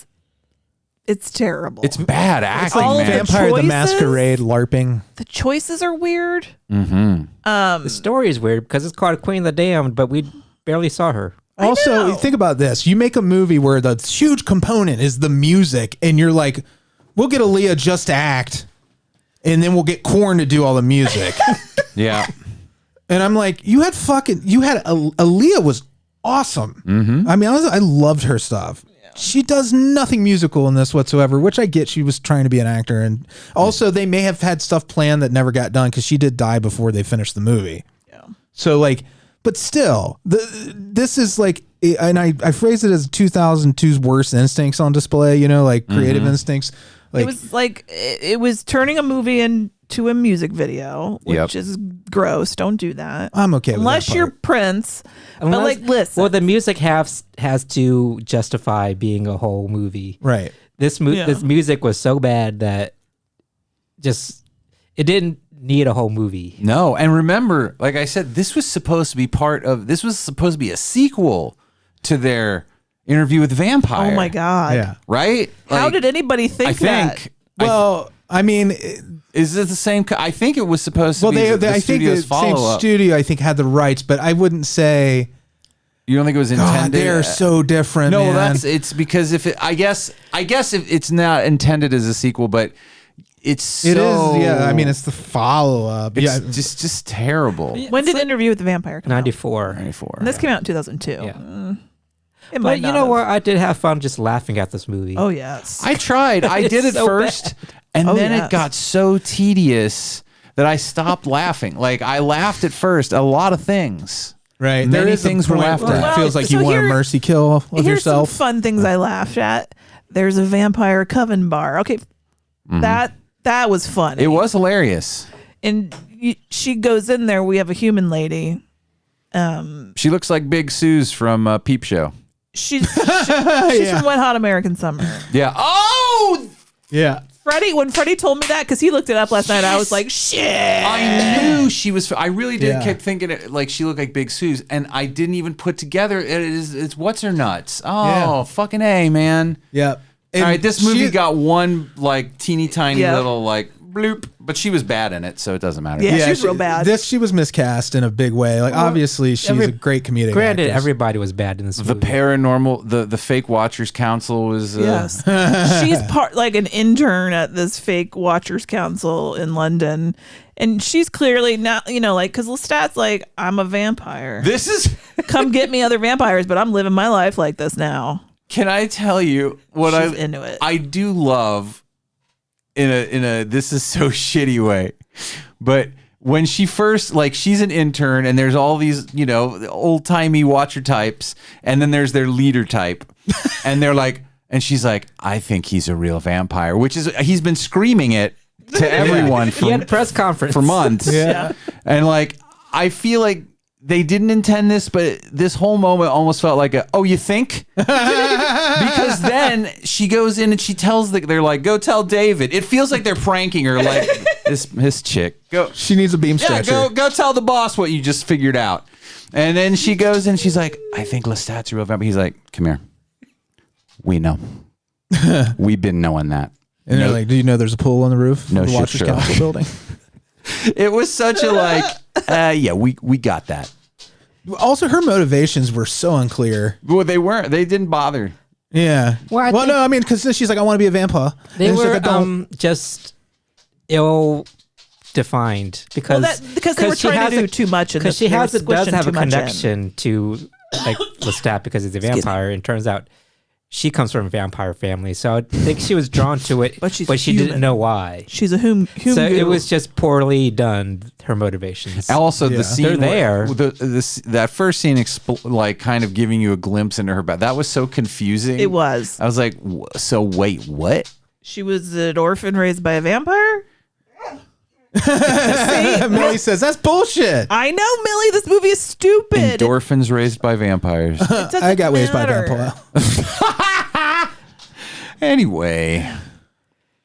It's terrible. It's bad acting. It's like Vampire the Masquerade LARPing. The choices are weird. Mm-hmm. The story is weird because it's called Queen of the Damned, but we barely saw her. Also, think about this. You make a movie where the huge component is the music, and you're like, we'll get Aaliyah just to act, and then we'll get Korn to do all the music. Yeah. And I'm like, Aaliyah was awesome. Mm-hmm. I mean, I loved her stuff. she does nothing musical in this whatsoever, which I get. She was trying to be an actor, and also they may have had stuff planned that never got done because she did die before they finished the movie. Yeah. So like, but still, this is like, and I phrase it as 2002's worst instincts on display. You know, like creative instincts. Like, it was turning a movie into a music video, which is gross. Don't do that. I'm okay with unless that you're Prince. But like, listen. Well, the music has to justify being a whole movie. Right. This music was so bad that it didn't need a whole movie. No, and remember, like I said, this was supposed to be a sequel to their Interview with the Vampire. Oh my God. Yeah. Right? How did anybody think that? Well, I mean, is it the same? I think it was supposed to be the I think the same studio, I think, had the rights, but I wouldn't say. You don't think it was intended? God, they're so different. No, man. it's because I guess if it's not intended as a sequel, but it is. Yeah, I mean, it's the follow up. It's Yeah, just terrible. When did Interview with the Vampire come 94. 94. And this came out in 2002. Yeah. But you know what? I did have fun just laughing at this movie. Oh, yes. I tried. I did it so first, and then yes. it got so tedious that I stopped laughing. Like, I laughed at first a lot of things. right. Many There is things a were point laughed where at. it feels like you so want a here- mercy kill with Here's yourself. some fun things I laughed at. There's a vampire coven bar. Okay, that was funny. It was hilarious. And she goes in there. We have a human lady. She looks like Big Suze from Peep Show. She's from Wet Hot American Summer. Yeah. Oh! Yeah. When Freddie told me that, because he looked it up last night, I was like, shit. I knew she was. I really did Yeah. keep thinking it, like she looked like Big Suze, and I didn't even put together. It's what's her nuts. Oh, Yeah. fucking A, man. Yeah. All right, this movie got one like teeny tiny little like bloop, but she was bad in it, so it doesn't matter. Yeah, she was real bad. She was miscast in a big way. Like, obviously, she's a great comedic Granted, actress. everybody was bad in this The movie. paranormal, the fake Watchers Council was. Yes. She's like an intern at this fake Watchers Council in London. And she's clearly not, like, because Lestat's like, I'm a vampire. This is. Come get me other vampires, but I'm living my life like this now. Can I tell you what She's into it. I do love in a this is so shitty way, but when she first, like, she's an intern and there's all these old timey Watcher types, and then there's their leader type, and they're like, and she's like, I think he's a real vampire, which is he's been screaming it to everyone He had a press conference for months, and like I feel like they didn't intend this, but this whole moment almost felt like oh, you think? Because then she goes in and she tells they're like, go tell David. It feels like they're pranking her, like this chick. Go. She needs a beam stretcher. Yeah, go tell the boss what you just figured out. And then she goes in, she's like, I think Lestat's a real vampire. He's like, come here. We know. We've been knowing that. And they're like, do you know there's a pool on the roof No of the shit, Watchers Sherlock. Council building? It was such a like, yeah, we got that. Also, her motivations were so unclear. Well, they weren't. They didn't bother. Yeah. Well, no, I mean, because she's like, I want to be a vampire. They And she's were like, I don't. just ill-defined because because they were trying to do too much in this. Because she They were does have a squishing too much in. connection to like Lestat because he's a vampire, and turns out she comes from a vampire family, so I think she was drawn to it, but she didn't know why. She's a whom so it was just poorly done. Her motivations. Also, the scene they're there. That first scene, like kind of giving you a glimpse into her back. That was so confusing. It was. I was like, so wait, what? She was an orphan raised by a vampire? Millie says, that's bullshit. I know, Millie. This movie is stupid. Endorphins raised by vampires. I got raised by a vampire. Anyway.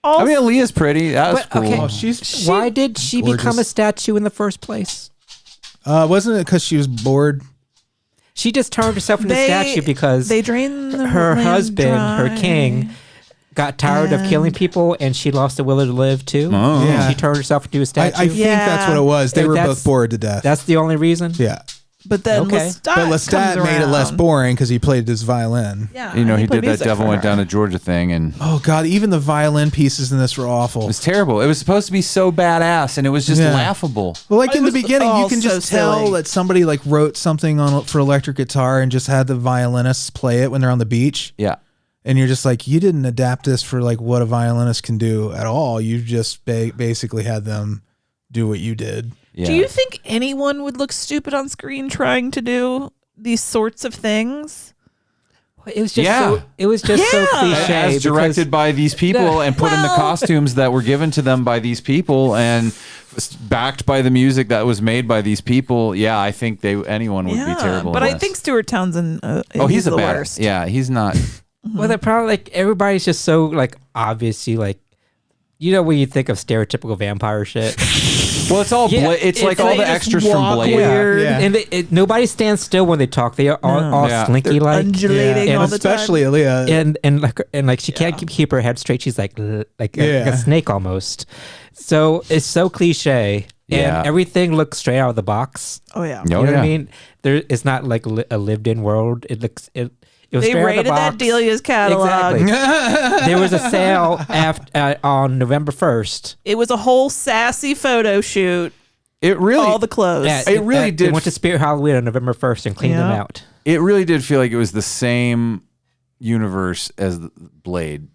I mean, Aaliyah's pretty. That was cool. Okay. Why did she become a statue in the first place? Wasn't it because she was bored? She just turned herself into a statue because they drained her husband, her king, got tired of killing people, and she lost the will to live too. Oh. Yeah. She turned herself into a statue. I think that's what it was. They were both bored to death. That's the only reason? Yeah. But then Lestat made it less boring because he played his violin. Yeah, he did that Devil Went Down to Georgia thing, and oh god, even the violin pieces in this were awful. It was terrible. It was supposed to be so badass, and it was just laughable. Well, like in the beginning, you can just tell that somebody like wrote something for electric guitar and just had the violinists play it when they're on the beach. Yeah. And you're just like, you didn't adapt this for like what a violinist can do at all. You just basically had them do what you did. Yeah. Do you think anyone would look stupid on screen trying to do these sorts of things? It was just so cliche. As directed by these people and put in the costumes that were given to them by these people and backed by the music that was made by these people. Yeah, I think anyone would be terrible. But I think Stuart Townsend. He's the bad. worst. Yeah, he's not. Well, they're probably like everybody's just so like obviously like, you know, when you think of stereotypical vampire shit. Well, it's all it's like all the extras from Blayne. Yeah. And nobody stands still when they talk. They are all slinky like undulating all the especially time. Aaliyah. And like she can't keep her head straight. She's like a snake almost. So it's so cliche. And everything looks straight out of the box. Oh yeah. You know what I mean? It's not like a lived in world. It was they rated that Delia's catalog. Exactly. There was a sale on November 1st. It was a whole sassy photo shoot. It really all the clothes. Yeah, it really did. They went to Spirit Halloween on November 1st and cleaned them out. It really did feel like it was the same universe as Blade.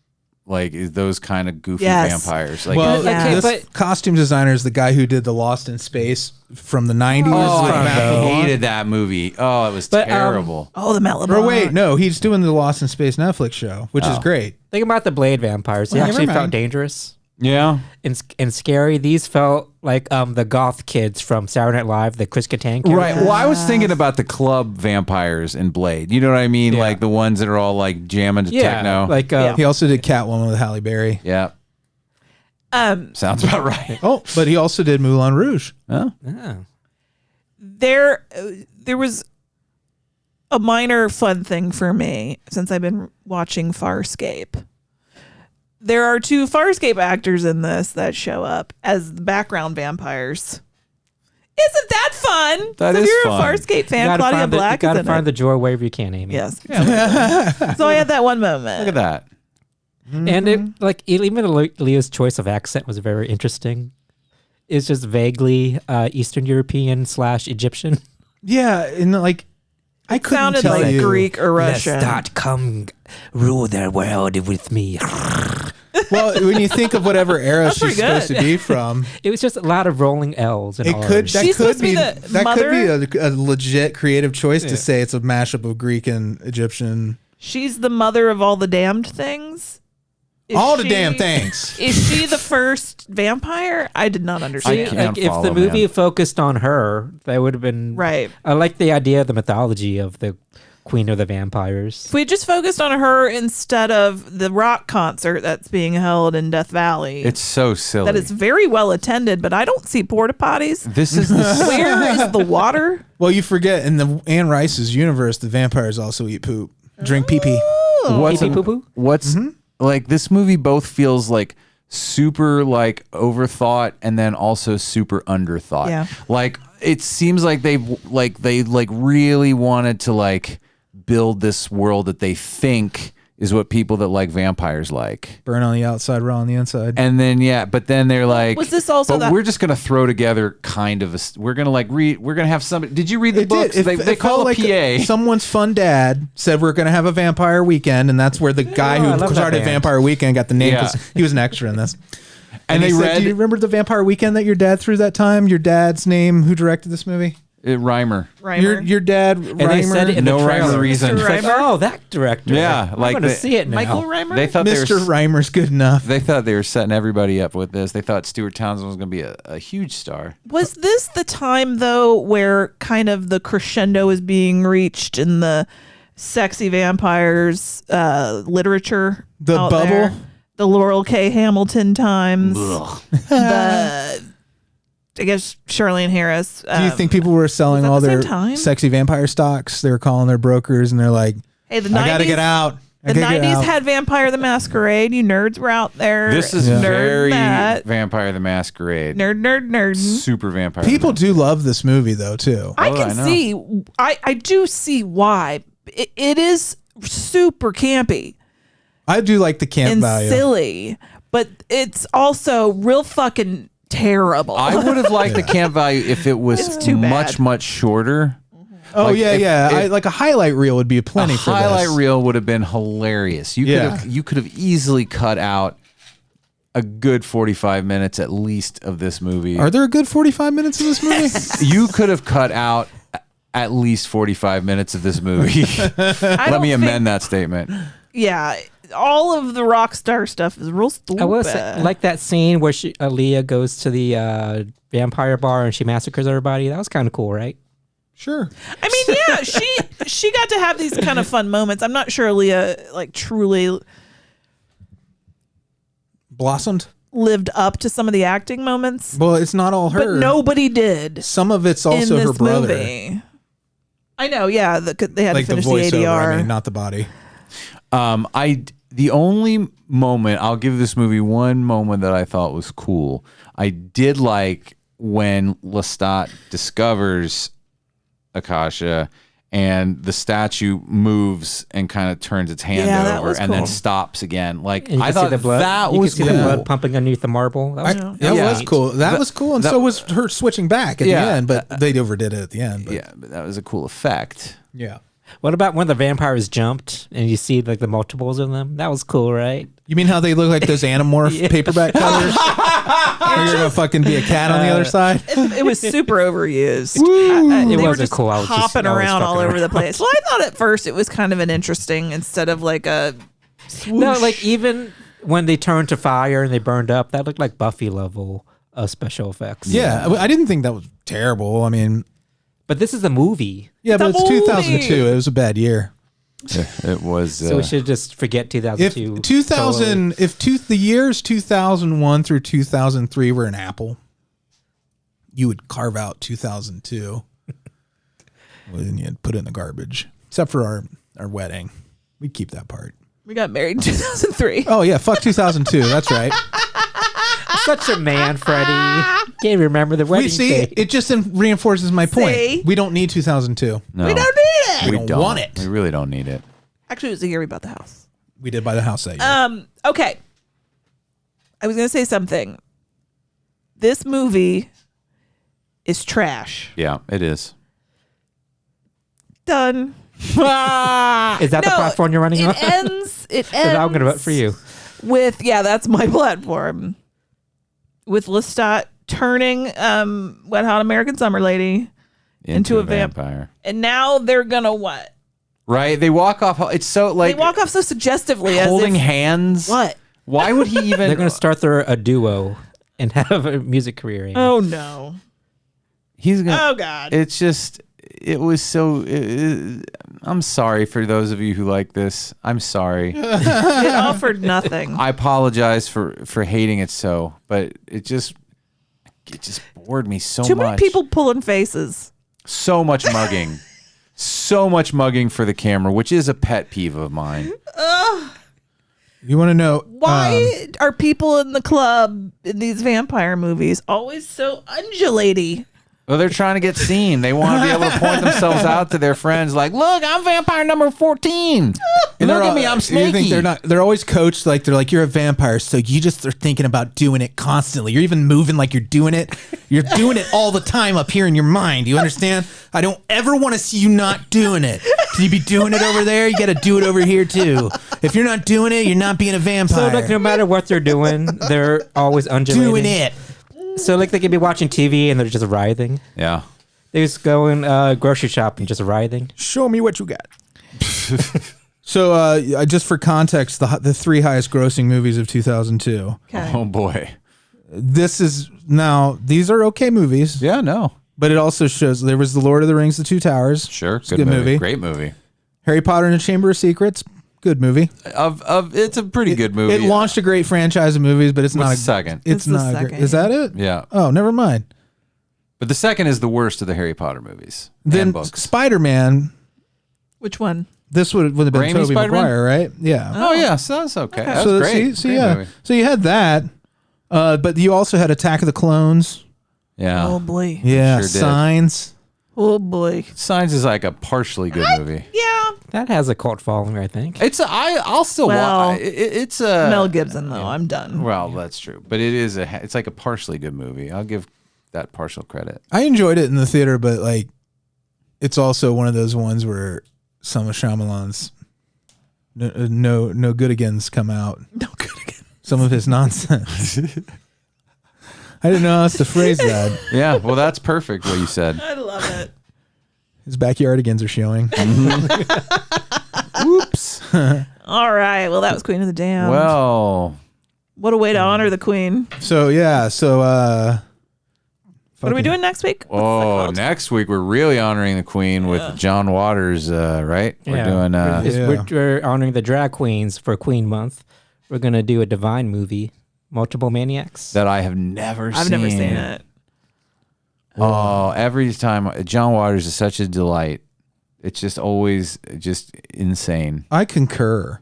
Like those kind of goofy vampires. Like, this costume designer is the guy who did the Lost in Space from the 90s. I hated that movie. Oh, it was terrible. The Matt Or wait, no, he's doing the Lost in Space Netflix show, which is great. Think about the Blade vampires. They actually felt dangerous. Yeah. And scary. These felt like the goth kids from Saturday Night Live, the Chris Kattan characters. Right. Well, I was thinking about the club vampires in Blade. You know what I mean? Yeah. Like the ones that are all like jamming to techno. Like he also did Catwoman with Halle Berry. Yeah. Sounds about right. But he also did Moulin Rouge. Oh. There was a minor fun thing for me since I've been watching Farscape. There are 2 Farscape actors in this that show up as the background vampires. Isn't that fun? That so is if you're fun. a Farscape fan, Claudia Black You is gotta in find it. the joy wherever you can, Amy. Yes. So I had that one moment. Look at that. And it, even Leah's choice of accent was very interesting. It's just vaguely Eastern European / Egyptian. Yeah, and I couldn't sounded tell like you. Greek or Russian. Let's not come rule their world with me. Well, when you think of whatever era she's supposed to be from, it was just a lot of rolling L's and R's. She's supposed to be the mother? Could be a legit creative choice to say it's a mashup of Greek and Egyptian. She's the mother of all the damned things. The damn things. Is she the first vampire? I did not understand. If the movie focused on her, that would have been right. I like the idea of the mythology of the Queen of the Vampires. If we just focused on her instead of the rock concert that's being held in Death Valley. It's so silly. That is very well attended, but I don't see porta potties. This is where is the water? Well, you forget in the Anne Rice's universe, the vampires also eat poop, drink pee pee. What's like this movie both feels like super like overthought and then also super underthought. Yeah. Like it seems like they really wanted to like build this world that they think is what people that like vampires like. Burn on the outside, raw on the inside. And then but then they're like, was this also but we're just gonna throw together kind of we're gonna have somebody. Did you read the books? They call it PA. Someone's fun dad said we're gonna have a vampire weekend, and that's where the guy who started Vampire Weekend got the name because he was an extra in this. And they said, do you remember the Vampire Weekend that your dad threw that time? Your dad's name, who directed this movie? Reimer. Your dad, Reimer. And they said it in no the rhyme trailer. or reason. Like, that director. Yeah, I'm going to see it now. Michael Reimer? They thought Mr. Reimer's good enough. They thought they were setting everybody up with this. They thought Stuart Townsend was going to be a huge star. Was this the time, though, where kind of the crescendo is being reached in the sexy vampires literature? The out bubble? there? The Laurel K. Hamilton times. I guess Charlene Harris. Do you think people were selling all their sexy vampire stocks? They were calling their brokers and they're like, hey, I got to get out. The 90s had Vampire the Masquerade. You nerds were out there. This is very Vampire the Masquerade. Nerd. Super Vampire. People do love this movie, though, too. I do see why. It is super campy. I do like the camp value. Silly, but it's also real fucking terrible. I would have liked the camp value if it was much shorter. Oh, yeah. Like a highlight reel would be plenty for this. A highlight reel would have been hilarious. You could have easily cut out a good 45 minutes at least of this movie. Are there a good 45 minutes of this movie? You could have cut out at least 45 minutes of this movie. Let me amend that statement. Yeah, all of the rock star stuff is real stupid. I will say, like that scene where Aaliyah goes to the vampire bar and she massacres everybody. That was kind of cool, right? Sure. I mean, yeah, she got to have these kind of fun moments. I'm not sure Aaliyah like truly blossomed, lived up to some of the acting moments. Well, it's not all her. But nobody did. Some of it's also her brother. Movie. I know, yeah. They had like to finish the voiceover, the ADR. I mean, not the body. The only moment, I'll give this movie one moment that I thought was cool. I did like when Lestat discovers Akasha and the statue moves and kind of turns its hand over and then stops again. Like, I thought that was cool. You can see the blood pumping underneath the marble. That was cool. That was cool. And so was her switching back at the end, but they overdid it at the end. But. Yeah, but that was a cool effect. Yeah. What about when the vampires jumped and you see like the multiples of them? That was cool, right? You mean how they look like those Animorph paperback covers? Or you're gonna fucking be a cat on the other side? It was super overused. It wasn't just cool. I was hopping around all over the place. Well, I thought at first it was kind of an interesting instead of like a swoosh. No, like even when they turned to fire and they burned up, that looked like Buffy level special effects. Yeah, I didn't think that was terrible. I mean, but this is a movie. Yeah, but it's 2002. It was a bad year. It was. So we should just forget 2002. The years 2001 through 2003 were an apple, you would carve out 2002. Well, then you'd put it in the garbage. Except for our wedding. We'd keep that part. We got married in 2003. Oh, yeah. Fuck 2002. That's right. Such a man, Freddie. Can't remember the wedding date. It just reinforces my point. We don't need 2002. No, we don't need it. We don't want it. We really don't need it. Actually, it was the year we bought the house. We did buy the house that year. Okay. I was going to say something. This movie is trash. Yeah, it is. Done. Is that the platform you're running on? It ends. I'm going to vote for you. That's my platform. With Lestat turning Wet Hot American Summer Lady into a vampire. And now they're going to what? Right? They walk off. It's so like. They walk off so suggestively. Holding hands. What? Why would he even. They're going to start a duo and have a music career. Oh, no. He's going to. Oh, God. It's just. It was so. I'm sorry for those of you who like this. I'm sorry. It offered nothing. I apologize for hating it so, but it just bored me so much. Too many people pulling faces. So much mugging. So much mugging for the camera, which is a pet peeve of mine. You want to know why are people in the club in these vampire movies always so undulating? Well, they're trying to get seen. They want to be able to point themselves out to their friends like, look, I'm vampire number 14. And look at me, I'm snaky. You think they're always coached like, they're like, you're a vampire, so you just are thinking about doing it constantly. You're even moving like you're doing it. You're doing it all the time up here in your mind. You understand? I don't ever want to see you not doing it. Can you be doing it over there? You got to do it over here too. If you're not doing it, you're not being a vampire. So like no matter what they're doing, they're always undulating. Doing it. So like they could be watching TV and they're just writhing. Yeah. They just go in grocery shopping, just writhing. Show me what you got. So just for context, the three highest grossing movies of 2002. Okay. Oh boy. These are okay movies. Yeah, no. But it also shows there was The Lord of the Rings, The Two Towers. Sure. Good movie. Great movie. Harry Potter and the Chamber of Secrets. Good movie. It's a pretty good movie. It launched a great franchise of movies, but it's not a second. It's not a great. Is that it? Yeah. Oh, never mind. But the second is the worst of the Harry Potter movies. Then books. Spider-Man. Which one? This would have been Tobey Maguire, right? Yeah. Oh yeah, so that's okay. That's so great. So great yeah. movie. So you had that, but you also had Attack of the Clones. Yeah. Oh boy. Yeah. Sure did. Signs. Oh boy. Signs is like a partially good movie. Yeah. That has a cult following, I think. I'll still watch. It's a Mel Gibson though. I'm done. Well, that's true, but it's like a partially good movie. I'll give that partial credit. I enjoyed it in the theater, but like it's also one of those ones where some of Shyamalan's no good agains come out. No good again. Some of his nonsense. I didn't know how else to phrase that. Yeah, well, that's perfect what you said. I love it. His backyardigans are showing. Oops. All right. Well, that was Queen of the Damned. Well, what a way to honor the Queen. So what are we doing next week? Oh, next week we're really honoring the Queen with John Waters, right? We're doing. We're honoring the drag queens for Queen Month. We're gonna do a Divine movie, Multiple Maniacs. That I have never seen. I've never seen it. Oh, every time John Waters is such a delight. It's just always just insane. I concur.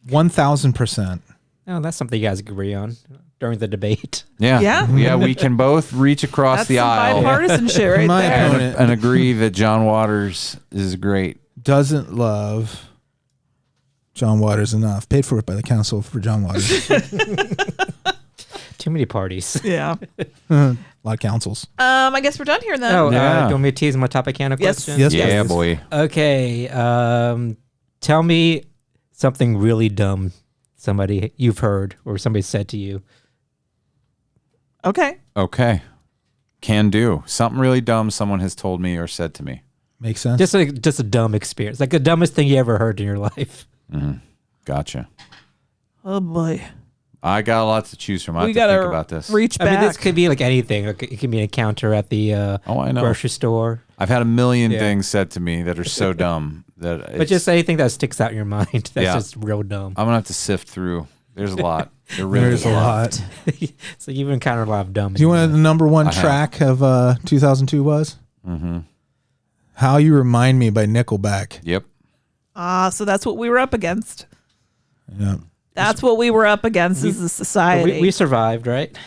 1,000%. Oh, that's something you guys agree on during the debate. Yeah. Yeah? Yeah, we can both reach across That's the some aisle bipartisan shit right My there. opponent and agree that John Waters is great. doesn't love John Waters enough. Paid for it by the Council for John Waters. Too many parties. Yeah. A lot of councils. I guess we're done here then. Oh, Yeah. do you want me to tease my Topicana Yes. question? Yes, Yeah, please. boy. Okay. Tell me something really dumb somebody you've heard or somebody said to you. Okay. Okay. Can do. Something really dumb someone has told me or said to me. Makes sense. Just a dumb experience. Like the dumbest thing you ever heard in your life. Mm-hmm. Gotcha. Oh boy. I got a lot to choose from. I have We to gotta think about this. reach I mean, back. this could be like anything. Like, it could be an encounter at the I know. grocery store. I've had a million Yeah. things said to me that are so dumb that But it's- just anything that sticks out in your mind. That's Yeah. just real dumb. I'm gonna have to sift through. There's a lot. There really There's is a lot. So you've encountered a lot of dumb. Do you want the number one I have. track of 2002 was? Mm-hmm. How You Remind Me by Nickelback. Yep. So that's what we were up against. Yeah. That's what we were up against as a society. We survived, right?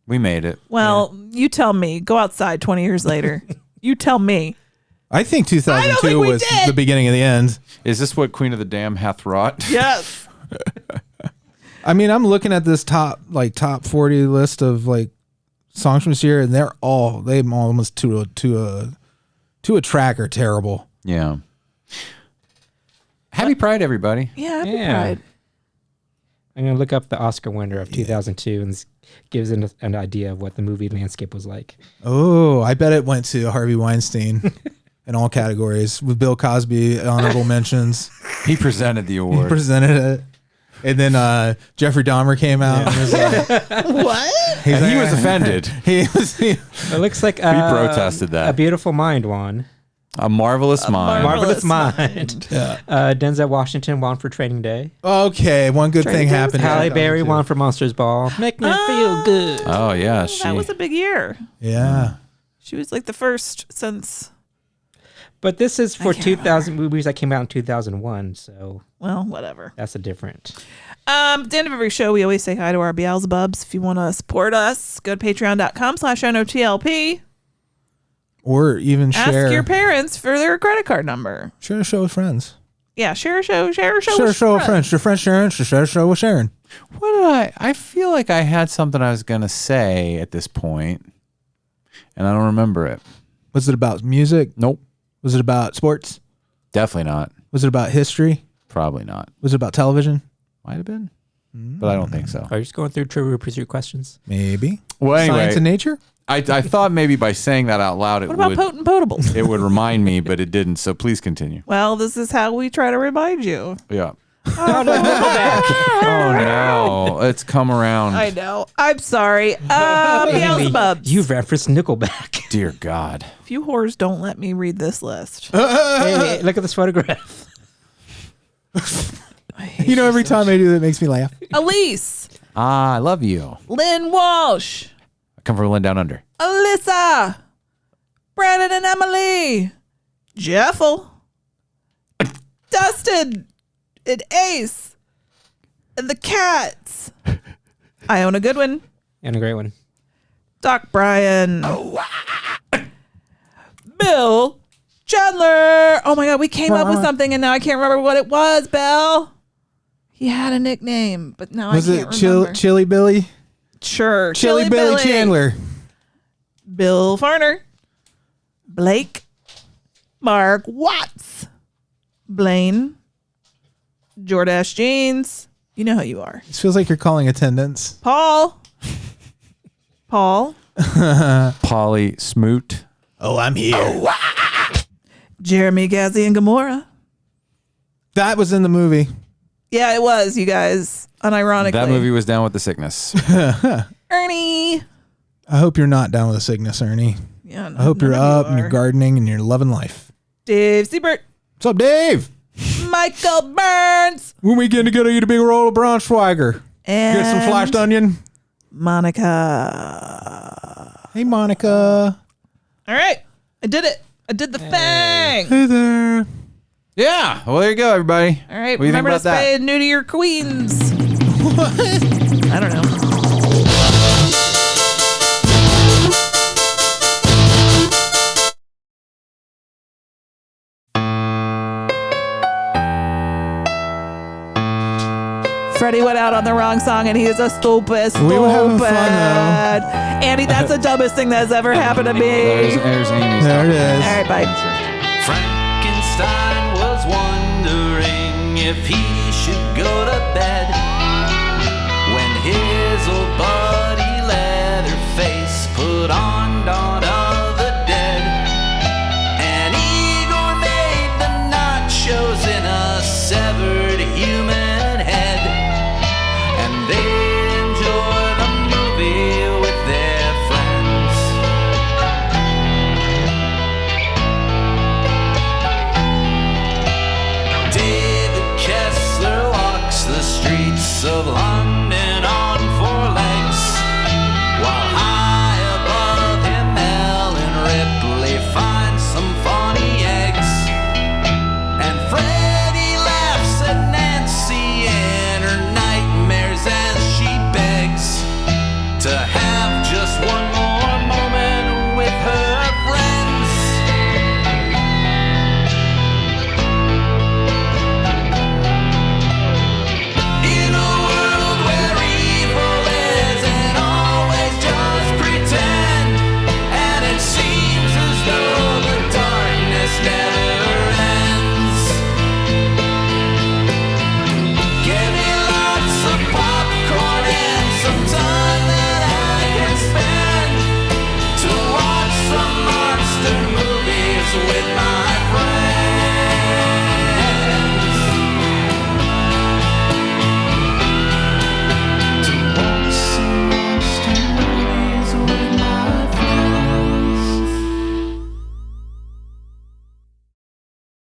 We made it. well, you tell me. Go outside 20 years later. You tell me. I think 2002 think we was did. the beginning of the end. Is this what Queen of the Dam hath wrought? Yes. I mean, I'm looking at this top 40 list of like songs from this year, and they almost to a track are terrible. Yeah. Happy Pride, everybody. Yeah. Happy Yeah. Pride. I'm going to look up the Oscar winner of 2002 and gives an idea of what the movie landscape was like. Oh, I bet it went to Harvey Weinstein in all categories with Bill Cosby honorable mentions. He presented the He award. presented it. And then Jeffrey Dahmer came out and was like, What? he's And he like, was offended. It looks like protested that. A Beautiful Mind won. A Marvelous Mind. Marvelous Mind. Denzel Washington won for Training Day. Okay, one good thing happened. Halle Berry won for Monsters Ball. Make me feel good. Oh, yeah. That was a big year. Yeah. She was like the first since. But this is for 2000 movies that came out in 2001, so Well, whatever. that's a different. At the end of every show, we always say hi to our Beelzebubs. If you want to support us, go to patreon.com/NOTLP. Or even share. Ask your parents for their credit card number. Share a show with friends. Yeah, share a show. Share a show. Share a with show with friends. friends. Your friends sharing. Share a show with Sharon. What did I feel like I had something I was going to say at this point, and I don't remember it. Was it about music? Nope. Was it about sports? Definitely not. Was it about history? Probably not. Was it about television? Might have been. But I don't think so. Are you just going through Trivial Pursuit questions? Maybe. Well, anyway, Science and nature? I thought maybe by saying that out loud, What about potent potables? it would remind me, but it didn't. So please continue. Well, this is how we try to remind you. Yeah. Oh, no, Oh no, it's come around. I know. I'm sorry. Beelzebubs. You referenced Nickelback. Dear God. If you whores don't let me read this list. Hey, look at this photograph. You know, every time I do that, it makes me laugh. Alise. I love you. Lynn Walsh. I come from Lynn Down Under. Alyssa. Branan and Emily. Jeffel. Dustin. And Ace. And the cats. Iona Goodwin. And a great one. Doc Bryan. Bill. Chandler. Oh my God, we came up with something and now I can't remember what it was, Bill. He had a nickname, but now Was I it can't remember. Chili Billy? Sure. Chili Billy Chandler. Bill Farner. Blake. Mark Watts, Blayne, Jordache Jeans. You know how you are. This feels like you're calling attendance. Paul. Polly Smoot. Oh, I'm here. Jeremy, Cassie, and Gamora. That was in the movie. Yeah, it was, you guys. Unironically. That movie was down with the sickness. Ernie. I hope you're not down with a sickness, Ernie. Yeah, I hope you're up and you're gardening and you're loving life. Dave Siebert. What's up, Dave? Michael Burns. When we get together, eat a big roll of Braunschweiger. And get some flashed onion. Monica. Hey, Monica. All right. I did it. I did the thing. Hey there. Yeah. Well, there you go, everybody. All right. What do you think Remember to about that? stay new to your queens. What? I don't know. Freddie went out on the wrong song and he is a stupid. We were having fun, though. Andy, that's the dumbest thing that's ever happened to me. There's Amy's. There it is. All right, bye. Frankenstein was wondering if he should go to bed when his old buddy Leatherface put on